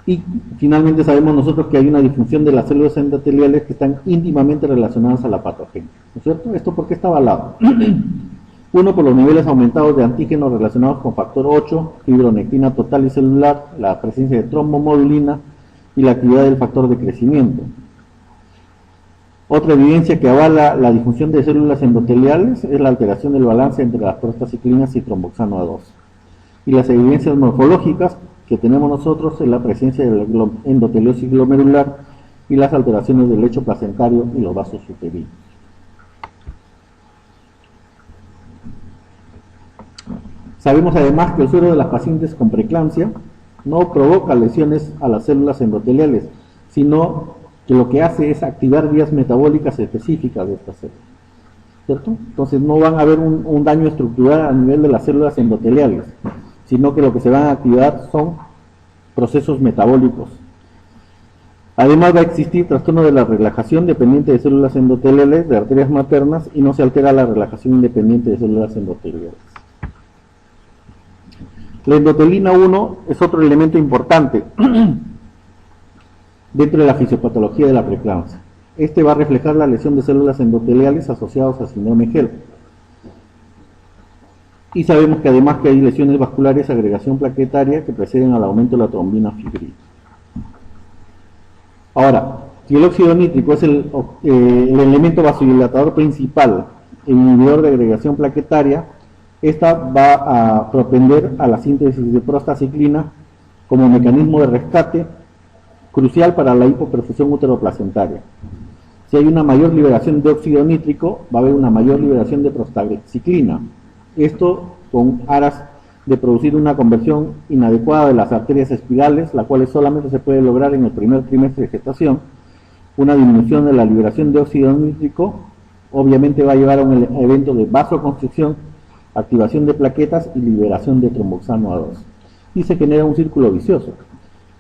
Y finalmente sabemos nosotros que hay una disfunción de las células endoteliales que están íntimamente relacionadas a la patogenia, ¿no es cierto? ¿Esto por qué está avalado? Uno, por los niveles aumentados de antígenos relacionados con factor 8, fibronectina total y celular, la presencia de trombomodulina y la actividad del factor de crecimiento. Otra evidencia que avala la disfunción de células endoteliales es la alteración del balance entre las prostaciclinas y tromboxano A2. Y las evidencias morfológicas que tenemos nosotros es la presencia de la endoteliosis glomerular y las alteraciones del lecho placentario y los vasos uterinos. Sabemos además que el suero de las pacientes con preeclampsia no provoca lesiones a las células endoteliales, sino que lo que hace es activar vías metabólicas específicas de estas células, ¿cierto? Entonces no van a haber un daño estructural a nivel de las células endoteliales, sino que lo que se van a activar son procesos metabólicos. Además va a existir trastorno de la relajación dependiente de células endoteliales de arterias maternas y no se altera la relajación independiente de células endoteliales. La endotelina 1 es otro elemento importante dentro de la fisiopatología de la preeclampsia. Este va a reflejar la lesión de células endoteliales asociadas a síndrome HELLP. Y sabemos que además que hay lesiones vasculares, agregación plaquetaria que preceden al aumento de la trombina fibril. Ahora, si el óxido nítrico es el elemento vasodilatador principal, el inhibidor de agregación plaquetaria, esta va a propender a la síntesis de prostaciclina como mecanismo de rescate crucial para la hipoperfusión uteroplacentaria. Si hay una mayor liberación de óxido nítrico, va a haber una mayor liberación de prostaciclina. Esto con aras de producir una conversión inadecuada de las arterias espirales, la cual solamente se puede lograr en el primer trimestre de gestación. Una disminución de la liberación de óxido nítrico obviamente va a llevar a un evento de vasoconstricción, activación de plaquetas y liberación de tromboxano A2. Y se genera un círculo vicioso,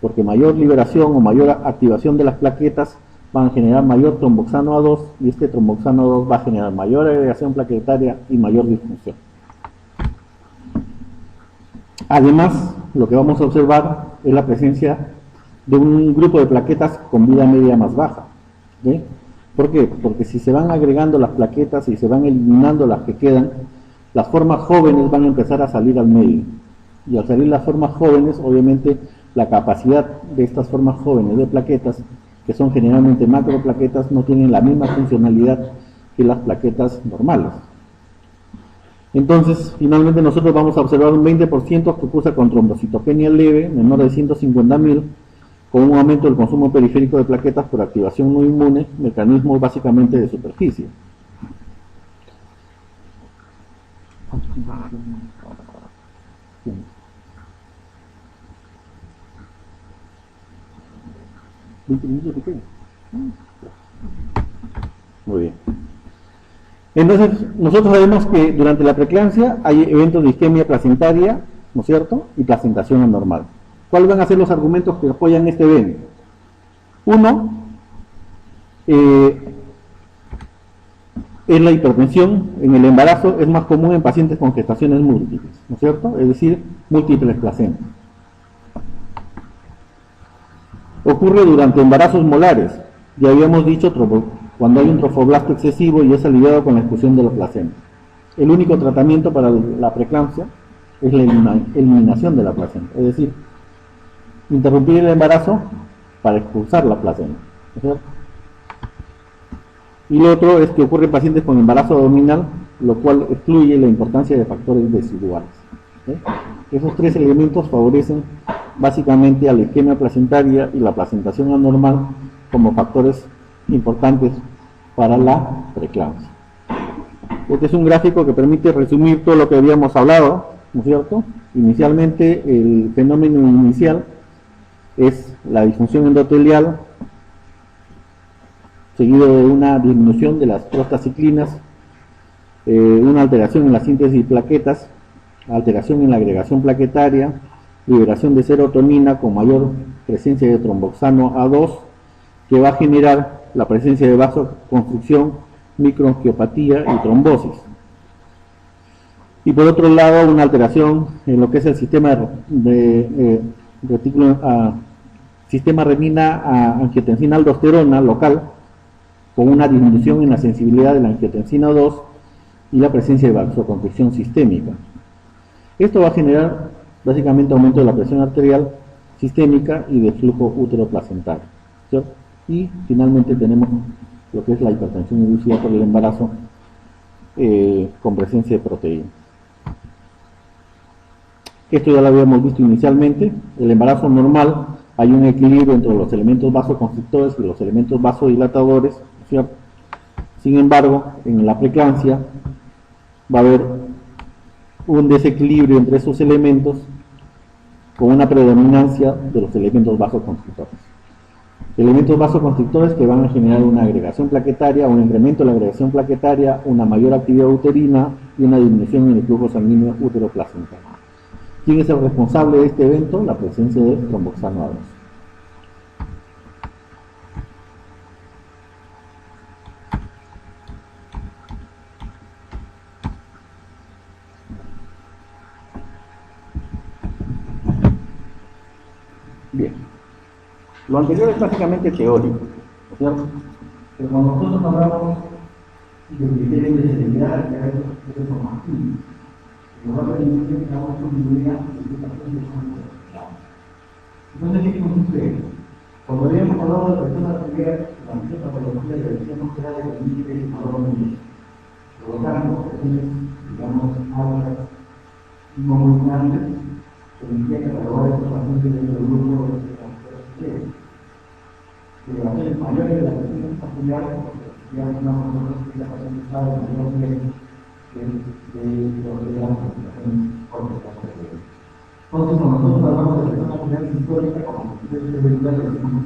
porque mayor liberación o mayor activación de las plaquetas van a generar mayor tromboxano A2 y este tromboxano A2 va a generar mayor agregación plaquetaria y mayor disfunción. Además, lo que vamos a observar es la presencia de un grupo de plaquetas con vida media más baja. ¿Sí? ¿Por qué? Porque si se van agregando las plaquetas y se van eliminando las que quedan, las formas jóvenes van a empezar a salir al medio. Y al salir las formas jóvenes, obviamente, la capacidad de estas formas jóvenes de plaquetas, que son generalmente macroplaquetas, no tienen la misma funcionalidad que las plaquetas normales. Entonces, finalmente nosotros vamos a observar un 20% que cursa con trombocitopenia leve, menor de 150.000, con un aumento del consumo periférico de plaquetas por activación no inmune, mecanismo básicamente de superficie. Muy bien. Entonces, nosotros sabemos que durante la preeclampsia hay eventos de isquemia placentaria, ¿no es cierto?, y placentación anormal. ¿Cuáles van a ser los argumentos que apoyan este evento? Uno, es la hipertensión. En el embarazo es más común en pacientes con gestaciones múltiples, ¿no es cierto?, es decir, múltiples placentas. Ocurre durante embarazos molares, ya habíamos dicho, cuando hay un trofoblasto excesivo y es aliviado con la expulsión de la placenta. El único tratamiento para la preeclampsia es la eliminación de la placenta, es decir, interrumpir el embarazo para expulsar la placenta, ¿no es cierto? Y lo otro es que ocurre en pacientes con embarazo abdominal, lo cual excluye la importancia de factores residuales. Esos tres elementos favorecen básicamente a la isquemia placentaria y la placentación anormal como factores importantes para la preeclampsia. Este es un gráfico que permite resumir todo lo que habíamos hablado, ¿no es cierto? Inicialmente, el fenómeno inicial es la disfunción endotelial seguido de una disminución de las prostaciclinas, una alteración en la síntesis de plaquetas, alteración en la agregación plaquetaria, liberación de serotonina con mayor presencia de tromboxano A2, que va a generar la presencia de vasoconstricción, microangiopatía y trombosis. Y por otro lado, una alteración en lo que es el sistema de retículo, sistema renina-angiotensina-aldosterona local, con una disminución en la sensibilidad de la angiotensina 2 y la presencia de vasoconstricción sistémica. Esto va a generar básicamente aumento de la presión arterial sistémica y de flujo útero-placentario, ¿cierto? Y finalmente tenemos lo que es la hipertensión inducida por el embarazo con presencia de proteína. Esto ya lo habíamos visto inicialmente. El embarazo normal, hay un equilibrio entre los elementos vasoconstrictores y los elementos vasodilatadores, ¿cierto? Sin embargo, en la preeclampsia va a haber un desequilibrio entre esos elementos con una predominancia de los elementos vasoconstrictores. Elementos vasoconstrictores que van a generar una agregación plaquetaria, un incremento de la agregación plaquetaria, una mayor actividad uterina y una disminución en el flujo sanguíneo útero-placentario. ¿Quién es el responsable de este evento? La presencia de tromboxano A2. Bien. Lo anterior es básicamente teórico, ¿cierto? Pero cuando nosotros hablamos de criterios de serenidad, que es formativo, nos va a permitir que tengamos continuidad en esta situación de entonces, ¿qué consiste esto? Cuando habíamos hablado de personas arteriales, la patología que decíamos que era de límite y valor medio. Por lo tanto, personas, digamos, altas y no muy grandes, permitía catalogar a estos pacientes dentro del grupo de los arteriales. Elevaciones mayores de las personas arteriales, porque ya nosotros que la paciente sabe que no tiene de los de las presentaciones corporales. Entonces, cuando nosotros hablamos de personas arteriales históricas, como ustedes se ven, decimos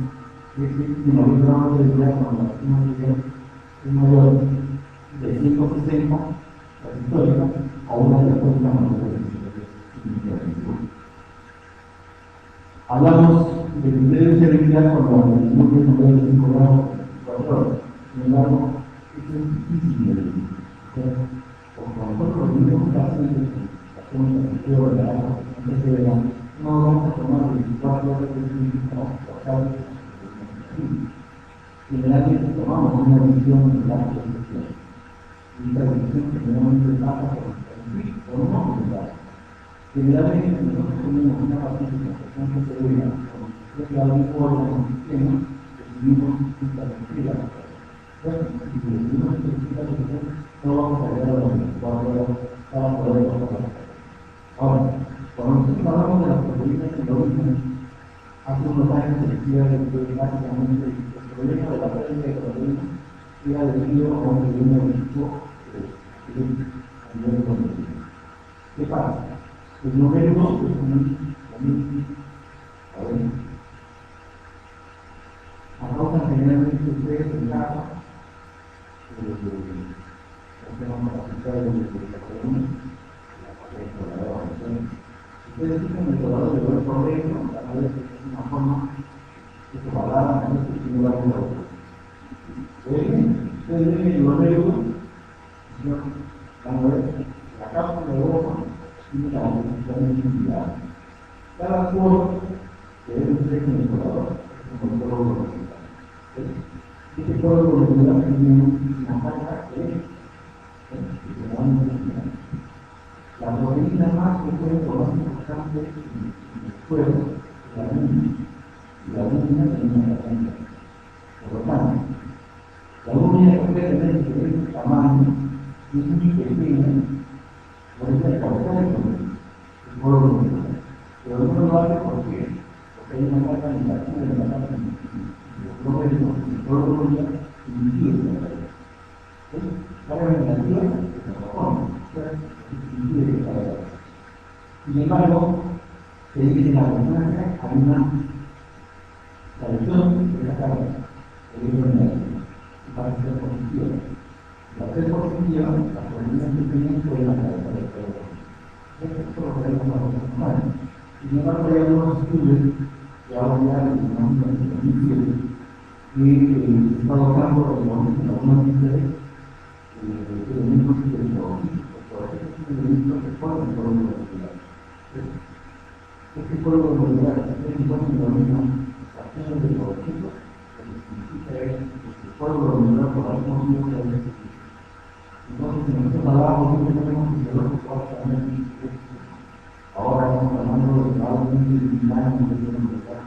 que si nos hablamos de idea cuando la persona arterial es mayor de 160, las históricas, o una de las personas mayores de 160. Hablamos de criterios de serenidad cuando la disminuye es mayor de 5 grados por 4 horas. Sin embargo, eso es difícil de decir. Porque cuando nosotros tenemos pacientes que hacemos el estudio de la agua, no vamos a tomar 24 horas de tiempo para generalmente tomamos una decisión de la asociación. Y esta decisión generalmente pasa por o no por el caso. Generalmente nosotros tenemos una paciente con presión severa, con la órgano en el sistema, decidimos esta tercera. Si decidimos esta tercera, no vamos a llegar a las 24 horas para poder pasar. Ahora, cuando nosotros hablamos de las proteínas en origen, hace unos años se decía que básicamente el problema de la pérdida de proteínas era debido a un problema de tipo a nivel de proteínas. ¿Qué pasa? Los numéricos es a causa generalmente ustedes en casa, hacemos capacitar de la proteína, ustedes tienen el controlador de ver por dentro, a veces es una forma de separar a veces estimular de la otra. Ustedes ven el glomérulo, van a ver la cápsula de agua y la intensidad. Cada cuerpo que debe ser un controlador es un controlador horizontal. Este cuerpo molecular tiene una marca que se llama intensidad. La proteína más frecuente o más importante en el cuerpo es la albúmina. Y la albúmina tiene una frecuencia. Por lo tanto, la albúmina puede tener diferentes tamaños y es muy pequeña, por eso es causal el cuerpo molecular. Pero no lo hace porque hay una carga negativa de la carga el cuerpo molecular impide la carga. Carga negativa es la forma. Sin embargo, se dice que en la resonancia hay una reducción de la carga electromagnética. para ser positiva. La ser positiva, la probabilidad que tienen fue la cabeza del cerebro. Esto es lo que hay en la normal. Sin embargo, hay algunos estudios que ahora ya en el año 2007 que se está dotando de algunos intereses elementos tecnológicos, por ejemplo, elementos que forman el código molecular. Este código molecular se tiene en cuenta en la misma estación de los objetos, lo que significa es que el código molecular por algún motivo se debe existir. Entonces, si nosotros hablamos de un fenómeno fisiológico altamente, ahora estamos hablando de probablemente similar a un fenómeno molecular.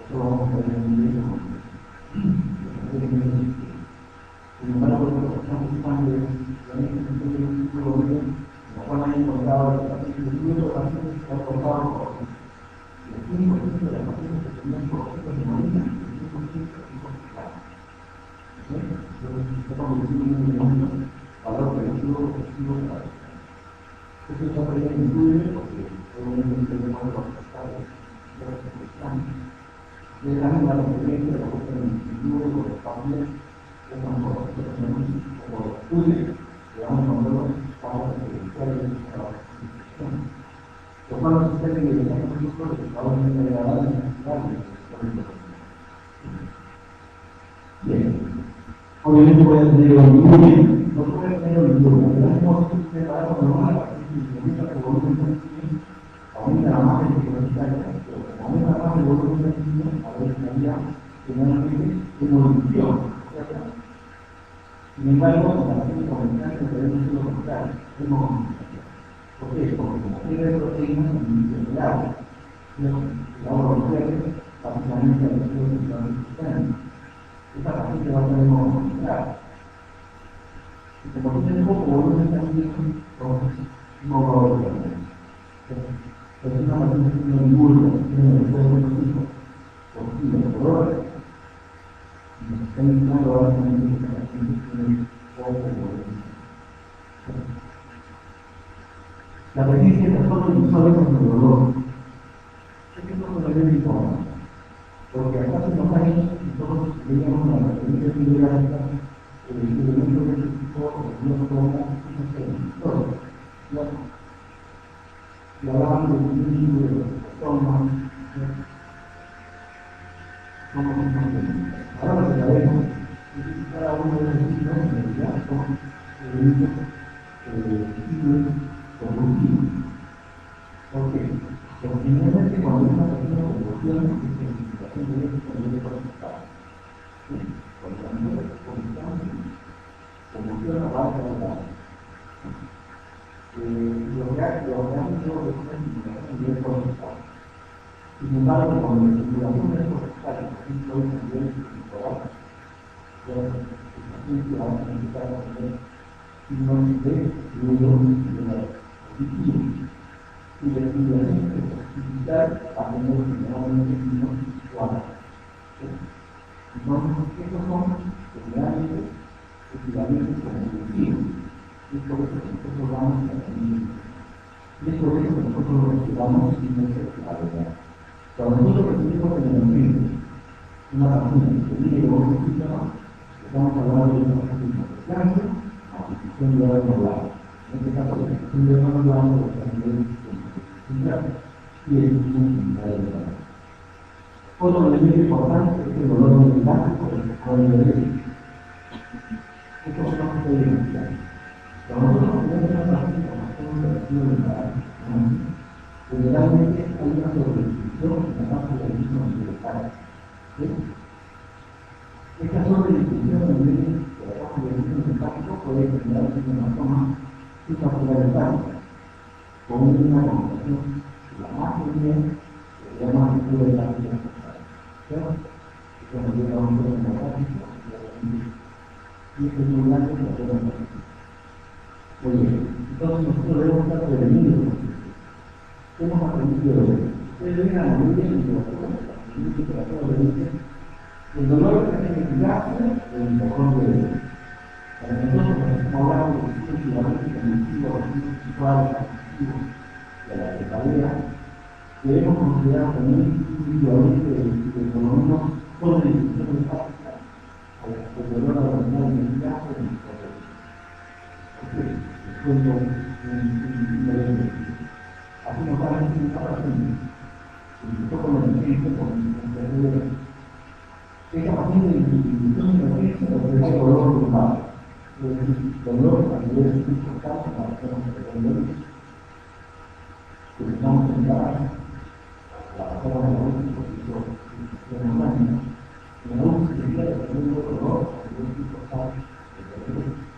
Eso lo vamos a ver en un video. Sin embargo, lo que estamos buscando es un ciclo en la cual hay encontrado que el estudio de pacientes que han tocado por el 5% de las pacientes que tenían procesos de movilidad, el 5% es hospitales. Entonces, estamos diciendo un elemento valor preventivo positivo para la vida. Esto está presente en estudios porque obviamente se ve con los hospitales de los hospitales. Y también la referencia de los estudios o los pacientes que son por los estudios que vamos a verlos para referenciar la institución. Lo cual nos está evidenciando un grupo de probablemente agradable en la ciudad. Bien. Obviamente puede tener un volumen, no puede tener un volumen. Tenemos que preparar con normal para que se incrementa el volumen, aumenta la masa universitaria, pero como aumenta más el volumen, a veces había generalmente una evolución. Sin embargo, en la técnica comercial se debe hacer lo contrario, es comunicación. ¿Por qué? Porque como tiene proteínas en el agua, el agua lo pierde, básicamente a los que esta paciente va a tener como comunicar. Y como tiene poco volumen también, entonces no va a volver. Pero si una paciente tiene un bulbo, tiene después de los hijos, por kilos por hora, y nos está indicando básicamente que la paciente tiene poco volumen. La presencia de trastornos visuales en el dolor. Esto es un elemento importante. Porque hasta hace unos años nosotros teníamos una referencia bibliográfica de elementos de este tipo, no como y hablaban de un libro de trastornos, ahora lo que sabemos es que cada uno de esos signos en realidad son elementos visibles conductivos. ¿Por qué? Porque generalmente cuando una persona convulsiona, de esto también es conectado. Por lo tanto, confusión abarca la base. Lo que han hecho es una estimulación bien conectada. Sin embargo, cuando la estimulación es conectada, por ejemplo, es a nivel corporal, ya el paciente va a necesitar tener signos de ruido de la auditiva. Y la estimulación es posibilitar a tener generalmente signos visuales. Entonces, estos son generalmente equivalentes conductivos. Y por eso nosotros vamos a tener. Y es por eso que nosotros recibamos signos circulares. Cuando nosotros recibimos en el ambiente una paciente que tiene un síntoma, estamos hablando de una paciente de cáncer, afectación de órgano blanco. En este caso, la afectación de órgano blanco es a nivel central y es un central de órgano. Otro elemento importante es el dolor neuropático del código de leche. Estos son los evidenciales. Cuando nosotros tenemos una paciente con trastorno operativo mental, generalmente hay una sobredistribución en la parte del mismo neuropático. Esta sobredistribución en la parte del mismo neuropático puede generar un hematoma supraciliar hepática con una complicación la más común que se llama ruptura de la arteria. Y cuando llega a un problema hepático, y este estimulante se hace la muy bien, entonces nosotros debemos estar prevenidos. ¿Qué hemos aprendido de eso? Ustedes ven a la mayoría de literatura, el dolor es la eficacia del mitocondrio de Dios. Para nosotros, cuando estamos hablando de un equivalente cognitivo, visual, afectivo, de la cefalea, debemos considerar también un equivalente de por lo menos con la institución de práctica, al dolor abdominal inmediato, después así nos va a decir un paciente, un poco de emergencia, esa paciente de institución de emergencia ofrece dolor lumbar, es decir, dolor a nivel importante para que no se dolores, que estamos en la pasada de la última posición de la mano, en la última sería de tener un dolor a nivel importante de dolores.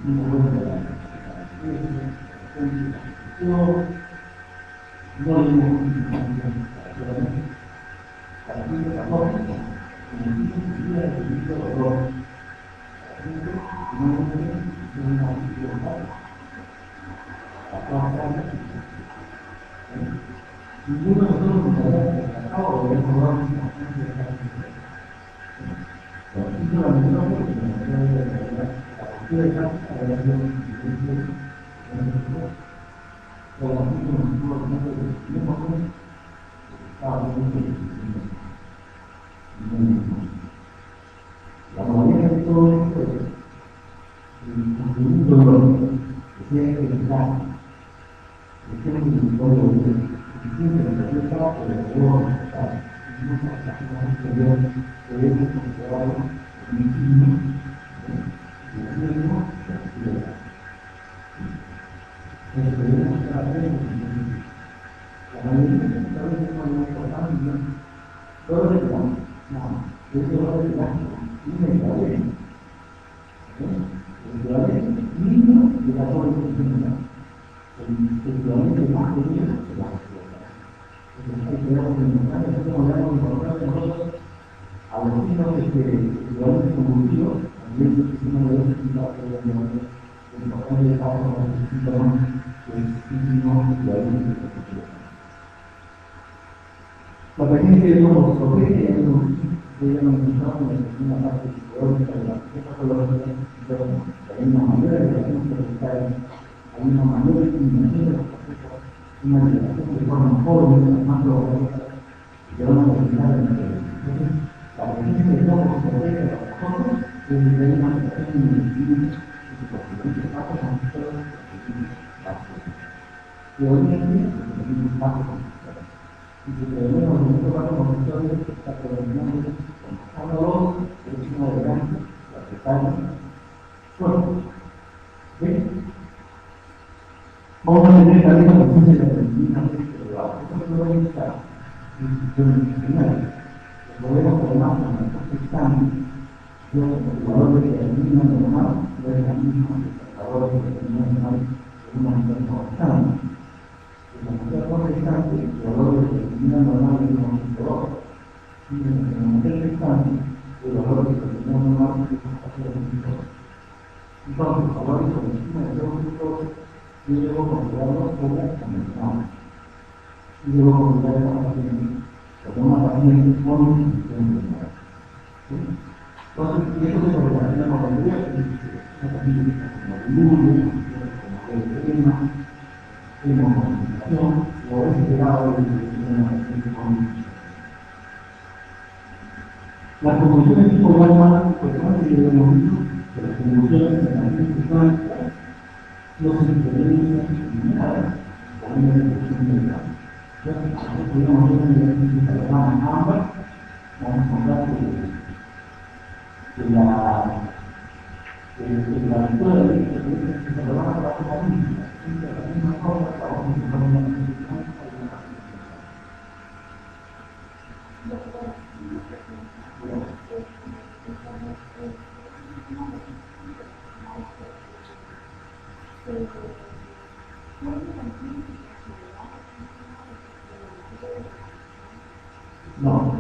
No le ninguno de nosotros nos había destacado de haber probado una importancia de la situación. Hizo la menor porque la cultura de práctica había sido diferente en el sector. Pero la gente nos estuvo hablando de los tiempos estaba muy la mayoría de todo esto es un dolor que tiene que estar, que tiene que estar siempre la fiesta, pero luego estar en una situación exterior que es considerado un signo de riesgo de actividad. Pero debemos estar atentos. La mayoría de las cosas no es importante, todo es igual. No, es dolor de plástico, inmediatamente. El equivalente mínimo de la población. El equivalente más pequeño de la sociedad. Entonces, tenemos que demostrar que estamos dando importancia nosotros a los signos equivalentes conjuntivos, también los signos de los signos de la importancia de cada uno de los síntomas, que es un signo equivalente conjuntivo. La paciente de los protege, ella nos encontramos en la segunda parte psicológica de la patología, hay una mayor relación cerebral, hay una mayor discriminación de los procesos, una relación de forma joven, más lógica, que van a terminar en el. Entonces, la presencia de todos los protege a nosotros es de una situación de espíritu y su constitución de pasos con todos los pasos. Y hoy en día, los pasos con y si tenemos en este caso condiciones que está predominando con los el signo de grande, la pestaña, bueno, ¿ves? Vamos a tener también la presencia de la medicina elevada. Esto no es esta institución medicinal. Podemos además con el protestante, el valor de la medicina normal no es la misma que el valor de la medicina normal de una mujer constante. La mujer protestante, el valor de la medicina normal es un consultor. Y la mujer gestante, el valor de la medicina normal es un consultor. Entonces, los valores por encima de todos estos, yo debo considerarlos como convencionales. Y debo considerar a esta paciente como una paciente con institución de. Entonces, y esto se correlaciona con la anterior, una paciente como volumen, como edema, hemocomunicación, o ese grado de una paciente con institución. Las convulsiones tipo Waldman, pues antes de lo mismo, que las convulsiones de la institución no se diferencian en nada con una institución mental. Entonces, podríamos ver una institución que se llama AMBER, vamos a encontrar que la lectura de la institución que se lo van a trabajar con la misma cosa, vamos a encontrar una institución. No,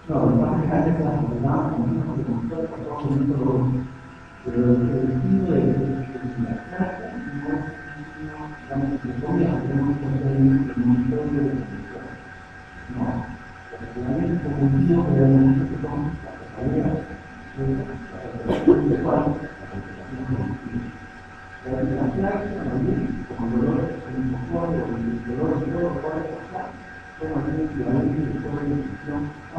lo que pasa es que la sociedad, como dijo el doctor, pero el destino de la casa no se pone a hacer un monitoreo de la sociedad. No, realmente conjuntivo, pero realmente que son las tareas de cuál la clase también, como dolor, el dolor de todo, como el equivalente del sector de distribución A,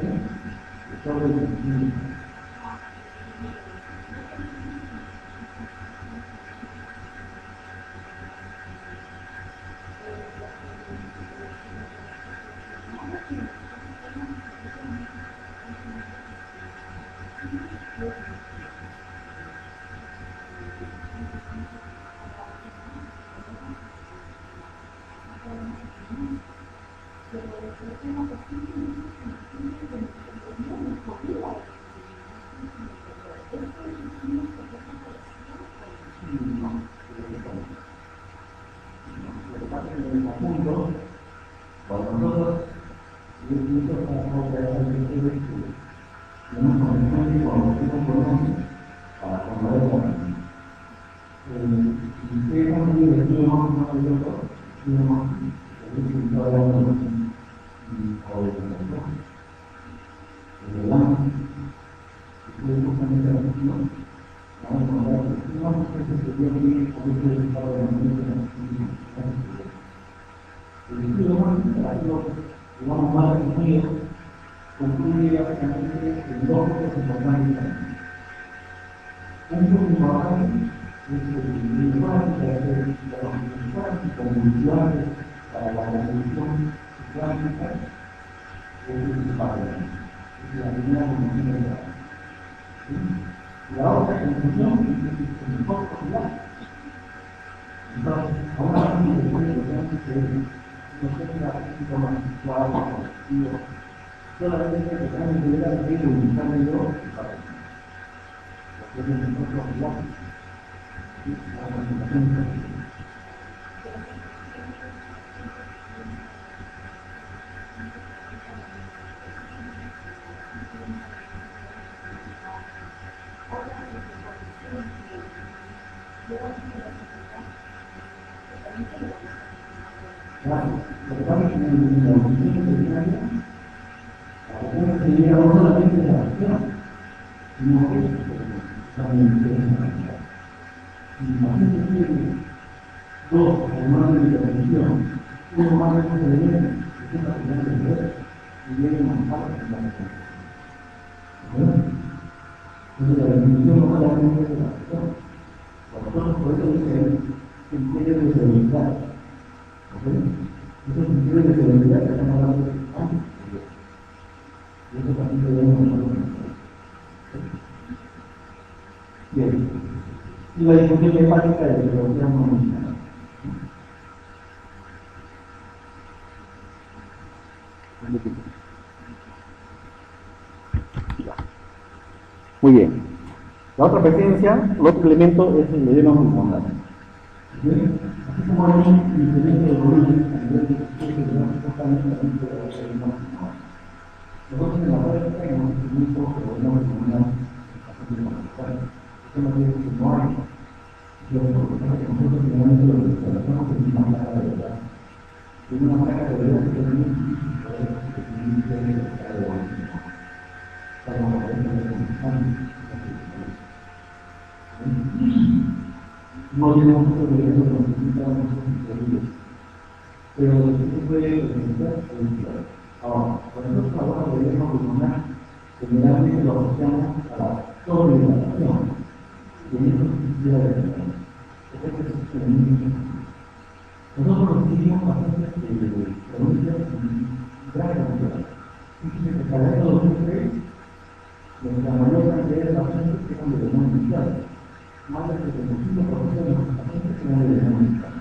el sector de distribución. Concluye básicamente en dos cosas importantes. Un punto importante es que el lenguaje de los convulsionales para la resolución cuántica es el principal. Es la primera conclusión de la. La otra conclusión es el mejor posible. Entonces, ahora sí, después de lo que antes se no tenga síntomas visuales, auditivos, solamente que tengan que ver al rey de buscar el yo para porque es el mejor posible. La presentación. Lo que pasa es que en la audición veterinaria, la persona se llega no solamente a la acción, sino que también se desarrolla. Si el paciente tiene dos o más de intervención, uno más de procedimiento, que es la primera de ver, y viene más tarde en la acción. Entonces la definición no solamente es de la acción. Nosotros por eso dicen que tiene de seguridad. Esos sentidos de seguridad que están hablando de antes. Y eso también debemos nosotros. Bien. Y la disfunción hepática de la fisiología monominal. Muy bien. La otra presencia, el otro elemento es el edema pulmonar. Así como hay un incremento de volumen a nivel de especie de la justamente también puede haber edema pulmonar. Nosotros en la práctica hemos visto muy poco edema pulmonar en pacientes hospitales. Esto no quiere decir que no hay. Lo que pasa es que nosotros generalmente lo que relacionamos es una placa de verdad. Es una placa de verdad que es muy difícil poder definir de la placa de volumen. Para la práctica de volumen. No tenemos mucho de eso, pero necesitamos cosas increíbles. Pero lo que se puede presentar es claro. Ahora, cuando nosotros hablamos de edema pulmonar, generalmente lo asociamos a la sobrehidratación. Y en eso se quisiera decir. Nosotros recibimos pacientes de provincias y gran cantidad. Fíjense que para el año 2003, la mayor cantidad de pacientes que eran de edema inicial. Más del 75% de los pacientes eran de edema inicial.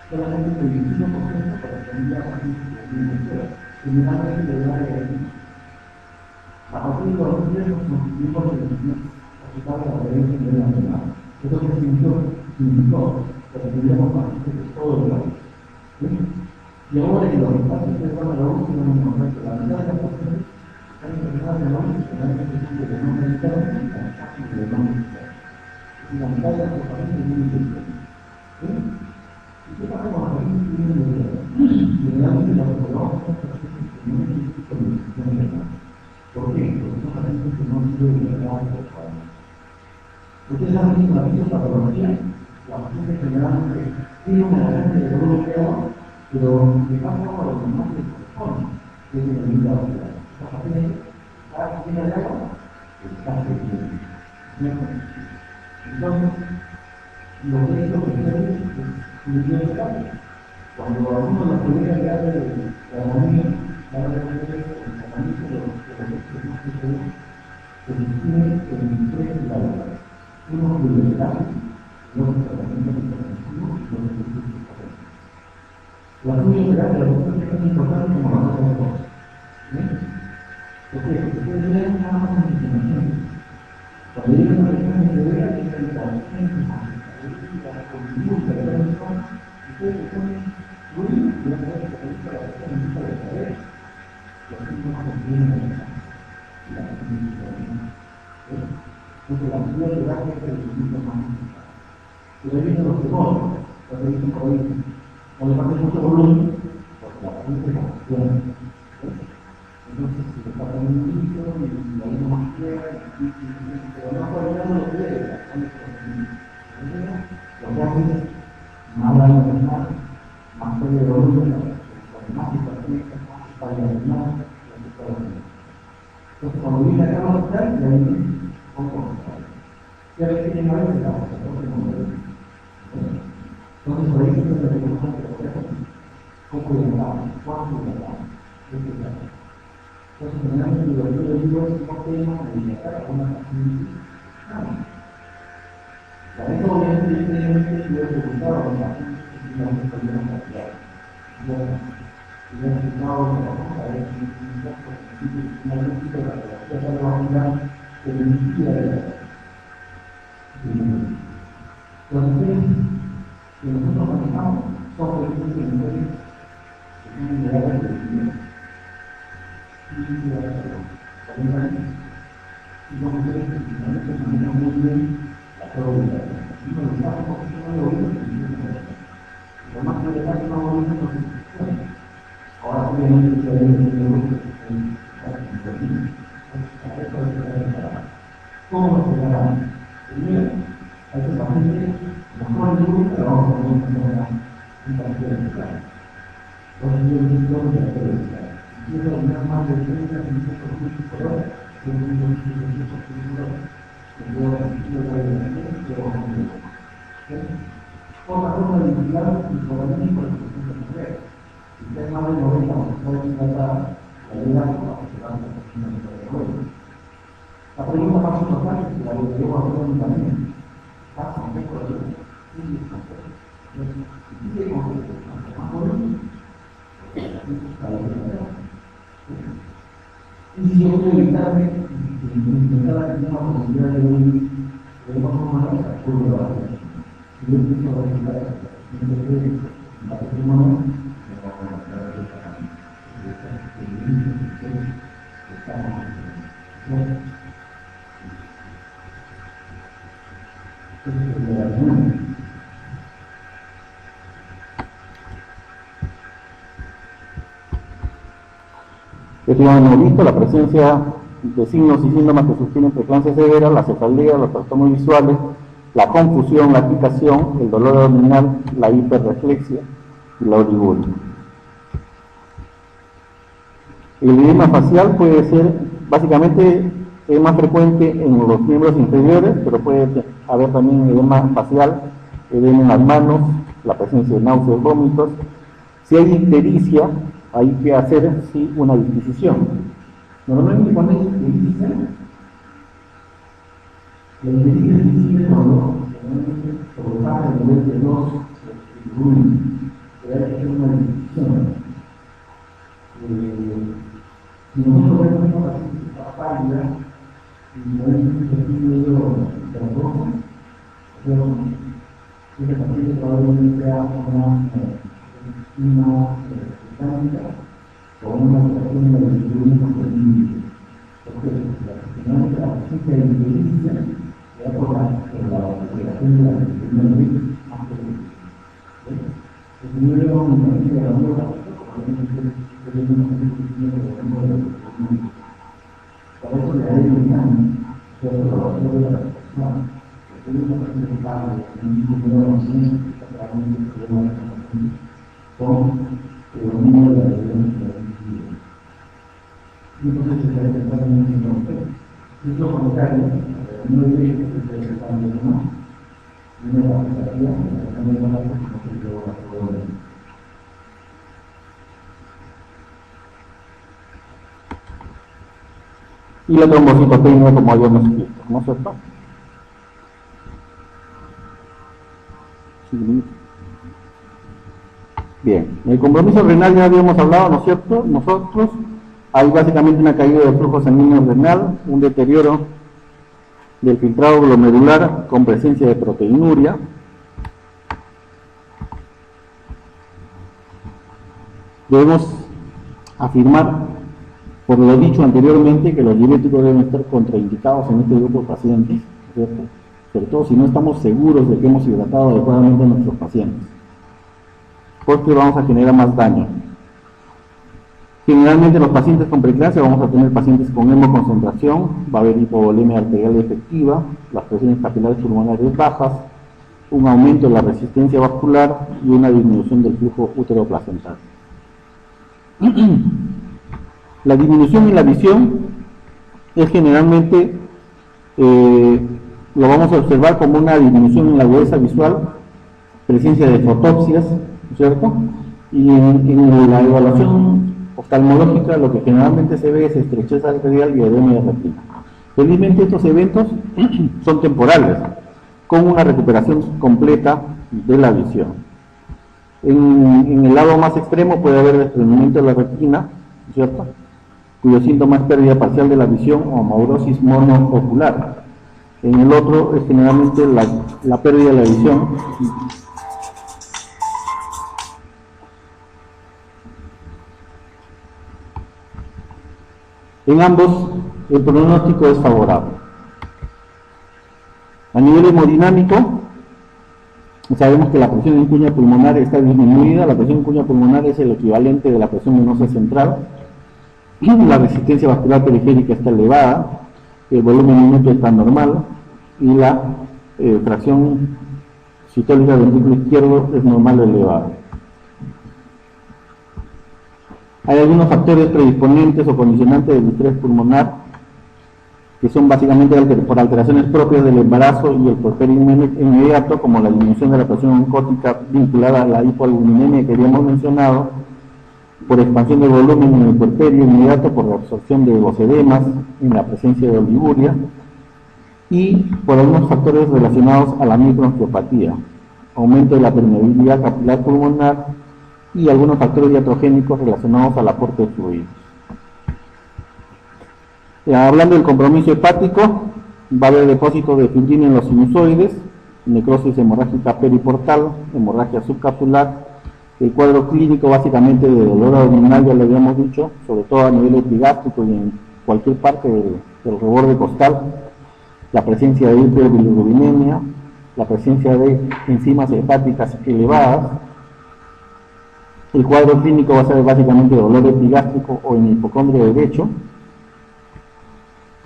Solamente el 25% correspondía a pacientes de edema inicial. Generalmente de edad de edema. A partir de los 2010 nos constituimos el resultado de la prevención de la enfermedad. Esto que significó que recibíamos pacientes de todo el país. Y ahora en los espacios de la UCI se van a encontrar que la mitad de los pacientes están internados en la UCI, generalmente son de no medicado y casi de no medicado. Y la mitad de los pacientes vienen de ¿y qué pasa con los pacientes que vienen de generalmente los programas son pacientes que no necesitan medicación general. ¿Por qué? Porque son pacientes que no sirven de verdad por favor. Ustedes saben que en la fisiopatología, la paciente generalmente tiene una garganta de dolor bloqueado pero de paso a lo que más se corresponde, que es el límite de la ciudad. Esta patente, cada cocina de agua, está creciendo. Entonces, lo que es lo que ustedes es un video de cambio. Cuando algunos de los colegas de área de la economía van a ver el tratamiento de los hechos más que se distingue en tres pilares. Uno biológico, los tratamientos intensivos y los científicos. La tuya será de los dos es tan importante como las otras dos. ¿Por qué? Porque ustedes ven nada más en información. Cuando llegan a la región de Sevilla, que es el paciente, la contribución de la persona, ustedes se ponen muy bien, y van a ver que la persona necesita de saber los síntomas que tienen la persona. Y la persona. Entonces, la ciudad de la que es el síntoma más importante. Pero ahí vienen los temores, los que dicen por ahí, no le falta mucho volumen, porque la paciente se funciona. Entonces, si le falta un líquido y la hay más clara, pero no coordinando lo que debe, lo que hace es más daño personal, más pérdida de volumen, más hipertensión, más falla renal, entonces, cuando viene acá a hospital, ya viene un poco más. Y a veces tiene más de la entonces, por ahí siempre le tenemos que hacer poco de la cuánto de la entonces, generalmente, lo que yo le digo es un tema de viajar a una actividad. La vez obviamente, yo tenía que preguntar a los pacientes que tenían que salir a la ciudad. Y yo he explicado que vamos a ver si un algún tipo de patología cardiovascular que beneficia de la los niveles que nosotros manejamos son precisamente niveles que tienen grados de crecimiento. Y los mujeres que finalmente manejan muy bien la probabilidad. Y cuando estamos con un volumen, lo más que le da es un volumen no se funciona. Ahora obviamente se ve el volumen ¿cómo se preparamos? Primero, a ese paciente, mejor el volumen, pero vamos a poner un partido de claro. Entonces, yo les digo que la televisión. Quiero dominar más de 30 minutos por hora, que un minuto por hora, que yo quiero otra forma de vigilar el problema por el conjunto de mujeres. Si usted es más de 90, puede tratar la vida para que se va a la la pregunta más importante es la que yo hago en mi camino. Pasa un poco de vida. ¿Y qué concepto? Más bonito. Y si yo quiero evitarme, intentar tener una posibilidad de una forma más puedo lo hacer. Si yo empiezo a evitar la persona, me va a conocer de esta manera. Ya hemos visto la presencia de signos y síntomas que sostienen preeclampsia severa, la cefalea, los trastornos visuales, la confusión, la agitación, el dolor abdominal, la hiperreflexia y la oligoria. El edema facial puede ser, básicamente, es más frecuente en los miembros inferiores, pero puede haber también edema facial, edema en las manos, la presencia de náuseas, vómitos. Si hay ictericia, hay que hacer sí una disquisición. Normalmente cuando hay ictericia, la ictericia es visible cuando sobrepasa el nivel de 2 volumen, que hay que hacer una disquisición. Si nosotros vemos una paciente que está pálida y no hay un perfil medio rojo, ese paciente probablemente sea una con una situación de distribución sostenible. Porque finalmente la presencia de inteligencia se da por la integración de la distribución más posible. El nivel de aumentación de la nueva probablemente se debe a un crecimiento de la para eso le haré un examen de observación de la persona, que tiene una presentación de un número de que está realmente problema de la persona. con el dominio de la religión de la individuo. Entonces se debe pensar en un sentido. Y lo contrario, no es que se debe pensar en uno, y una aplicación, también van a ser como se lo va a poder. Y la trombocitopenia, como habíamos visto, ¿no es cierto? Sí. Bien, el compromiso renal ya habíamos hablado, ¿no es cierto? Nosotros, hay básicamente una caída del flujo sanguíneo renal, un deterioro del filtrado glomerular con presencia de proteinuria. Debemos afirmar, por lo dicho anteriormente, que los diuréticos deben estar contraindicados en este grupo de pacientes, ¿cierto? Sobre todo si no estamos seguros de que hemos hidratado adecuadamente a nuestros pacientes, porque vamos a generar más daño. Generalmente en los pacientes con preeclampsia vamos a tener pacientes con hemoconcentración, va a haber hipovolemia arterial efectiva, las presiones capilares pulmonares bajas, un aumento de la resistencia vascular y una disminución del flujo útero-placental. La disminución en la visión es generalmente, lo vamos a observar como una disminución en la agudeza visual, presencia de fotopsias, ¿cierto? Y en la evaluación oftalmológica lo que generalmente se ve es estrechez arterial y edema de retina. Felizmente estos eventos son temporales, con una recuperación completa de la visión. En el lado más extremo puede haber desprendimiento de la retina, ¿cierto?, cuyo síntoma es pérdida parcial de la visión o amaurosis monoocular. En el otro es generalmente la pérdida de la visión. En ambos, el pronóstico es favorable. A nivel hemodinámico, sabemos que la presión en cuña pulmonar está disminuida. La presión en cuña pulmonar es el equivalente de la presión venosa central. La resistencia vascular periférica está elevada, el volumen minuto está normal y la fracción sistólica del ventrículo izquierdo es normal o elevada. Hay algunos factores predisponentes o condicionantes del estrés pulmonar que son básicamente por alteraciones propias del embarazo y el puerperio inmediato, como la disminución de la presión oncótica vinculada a la hipoalbuminemia que habíamos mencionado, por expansión del volumen en el puerperio inmediato, por la absorción de los edemas en la presencia de oliguria y por algunos factores relacionados a la microangiopatía, aumento de la permeabilidad capilar pulmonar y algunos factores iatrogénicos relacionados al aporte de fluidos. Hablando del compromiso hepático, va a haber depósito de fibrina en los sinusoides, necrosis hemorrágica periportal, hemorragia subcapular. El cuadro clínico básicamente de dolor abdominal, ya lo habíamos dicho, sobre todo a nivel epigástrico y en cualquier parte del reborde costal, la presencia de hiperbilirubinemia, la presencia de enzimas hepáticas elevadas. El cuadro clínico va a ser básicamente dolor epigástrico o en hipocondria derecho.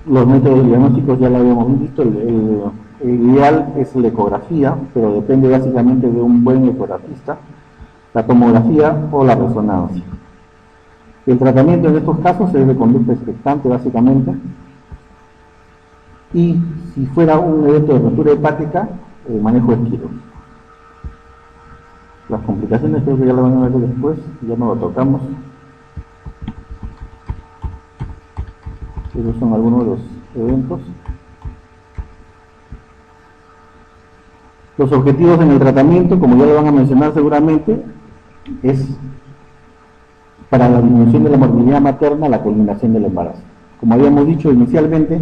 Los métodos diagnósticos ya lo habíamos visto, el ideal es la ecografía, pero depende básicamente de un buen ecografista, la tomografía o la resonancia. El tratamiento en estos casos es de conducta expectante básicamente, y si fuera un evento de ruptura hepática, el manejo es quirúrgico. Las complicaciones creo que ya lo van a ver después, ya no lo tocamos. Esos son algunos de los eventos. Los objetivos en el tratamiento, como ya lo van a mencionar seguramente, es para la disminución de la morbilidad materna, la culminación del embarazo. Como habíamos dicho inicialmente,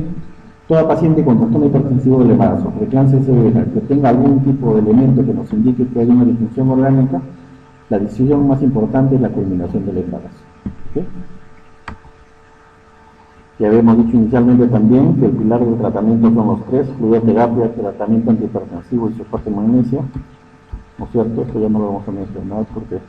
toda paciente con trastorno hipertensivo del embarazo, preeclampsia severa, que tenga algún tipo de elemento que nos indique que hay una disfunción orgánica, la decisión más importante es la culminación del embarazo. ¿Okay? Ya habíamos dicho inicialmente también que el pilar del tratamiento son los tres: fluidoterapia, tratamiento antihipertensivo y soporte magnesio. ¿No es cierto? Esto ya no lo vamos a mencionar porque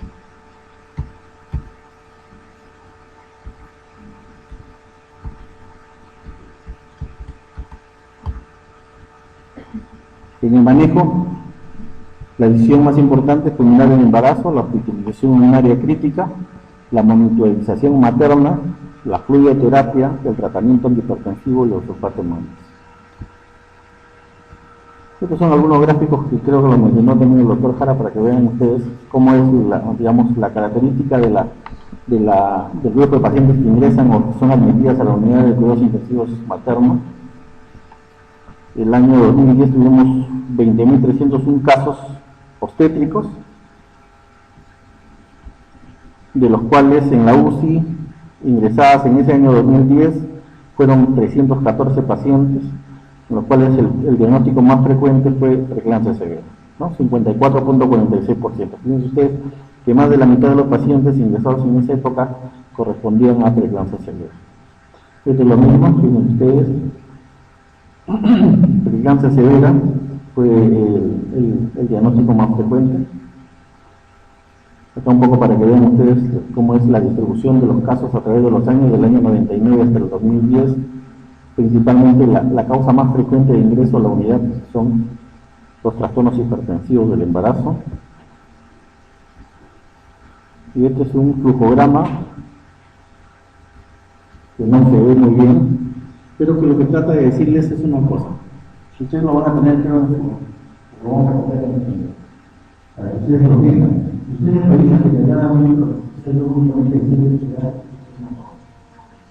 en el manejo La decisión más importante es culminar el embarazo, la hospitalización en un área crítica, la monitorización materna, la fluidoterapia, el tratamiento antihipertensivo y los sulfatos manos. Estos son algunos gráficos que creo que lo mencionó también el doctor Jara para que vean ustedes cómo es la característica del grupo de pacientes que ingresan o que son admitidas a la unidad de cuidados intensivos maternos. El año 2010 tuvimos 20.301 casos obstétricos, de los cuales en la UCI ingresadas en ese año 2010 fueron 314 pacientes, en los cuales el diagnóstico más frecuente fue preeclampsia severa, ¿no? 54.46%. Fíjense ustedes que más de la mitad de los pacientes ingresados en esa época correspondían a preeclampsia severa. Esto es lo mismo, fíjense ustedes, preeclampsia severa fue el diagnóstico más frecuente. Acá un poco para que vean ustedes cómo es la distribución de los casos a través de los años, del año 99 hasta el 2010. Principalmente la causa más frecuente de ingreso a la unidad son los trastornos hipertensivos del embarazo. Y este es un flujograma que no se ve muy bien, pero que lo que trata de decirles es una cosa. Si ustedes lo van a tener, creo, lo vamos a poner para que ustedes lo tengan. Ustedes revisan que cada momento ustedes lo únicamente quieren llegar.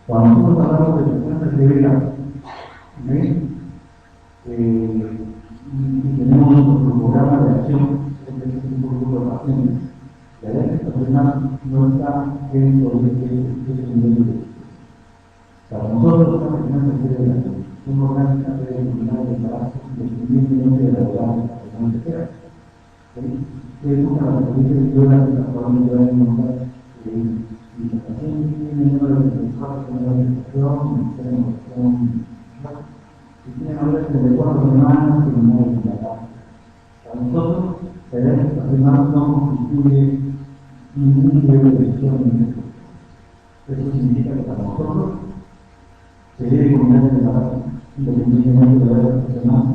Cuando nosotros hablamos de preeclampsia severa, y tenemos nuestro programa de acción en este grupo de pacientes, la verdad es que esta persona no está dentro de este nivel de decisión. Para nosotros, la preeclampsia severa es un órgano que debe eliminar el embarazo independientemente de la edad de la persona que sea. Ustedes buscan la experiencia de yo la actualmente va a encontrar y la paciente tiene un número de mensuales con la gestación, si tiene mayores de 4 semanas, que no hay dilatar. Para nosotros, la edad de esta semana no constituye ningún nivel de decisión en esto. Eso significa que para nosotros se debe combinar el embarazo independientemente de la edad de esta semana.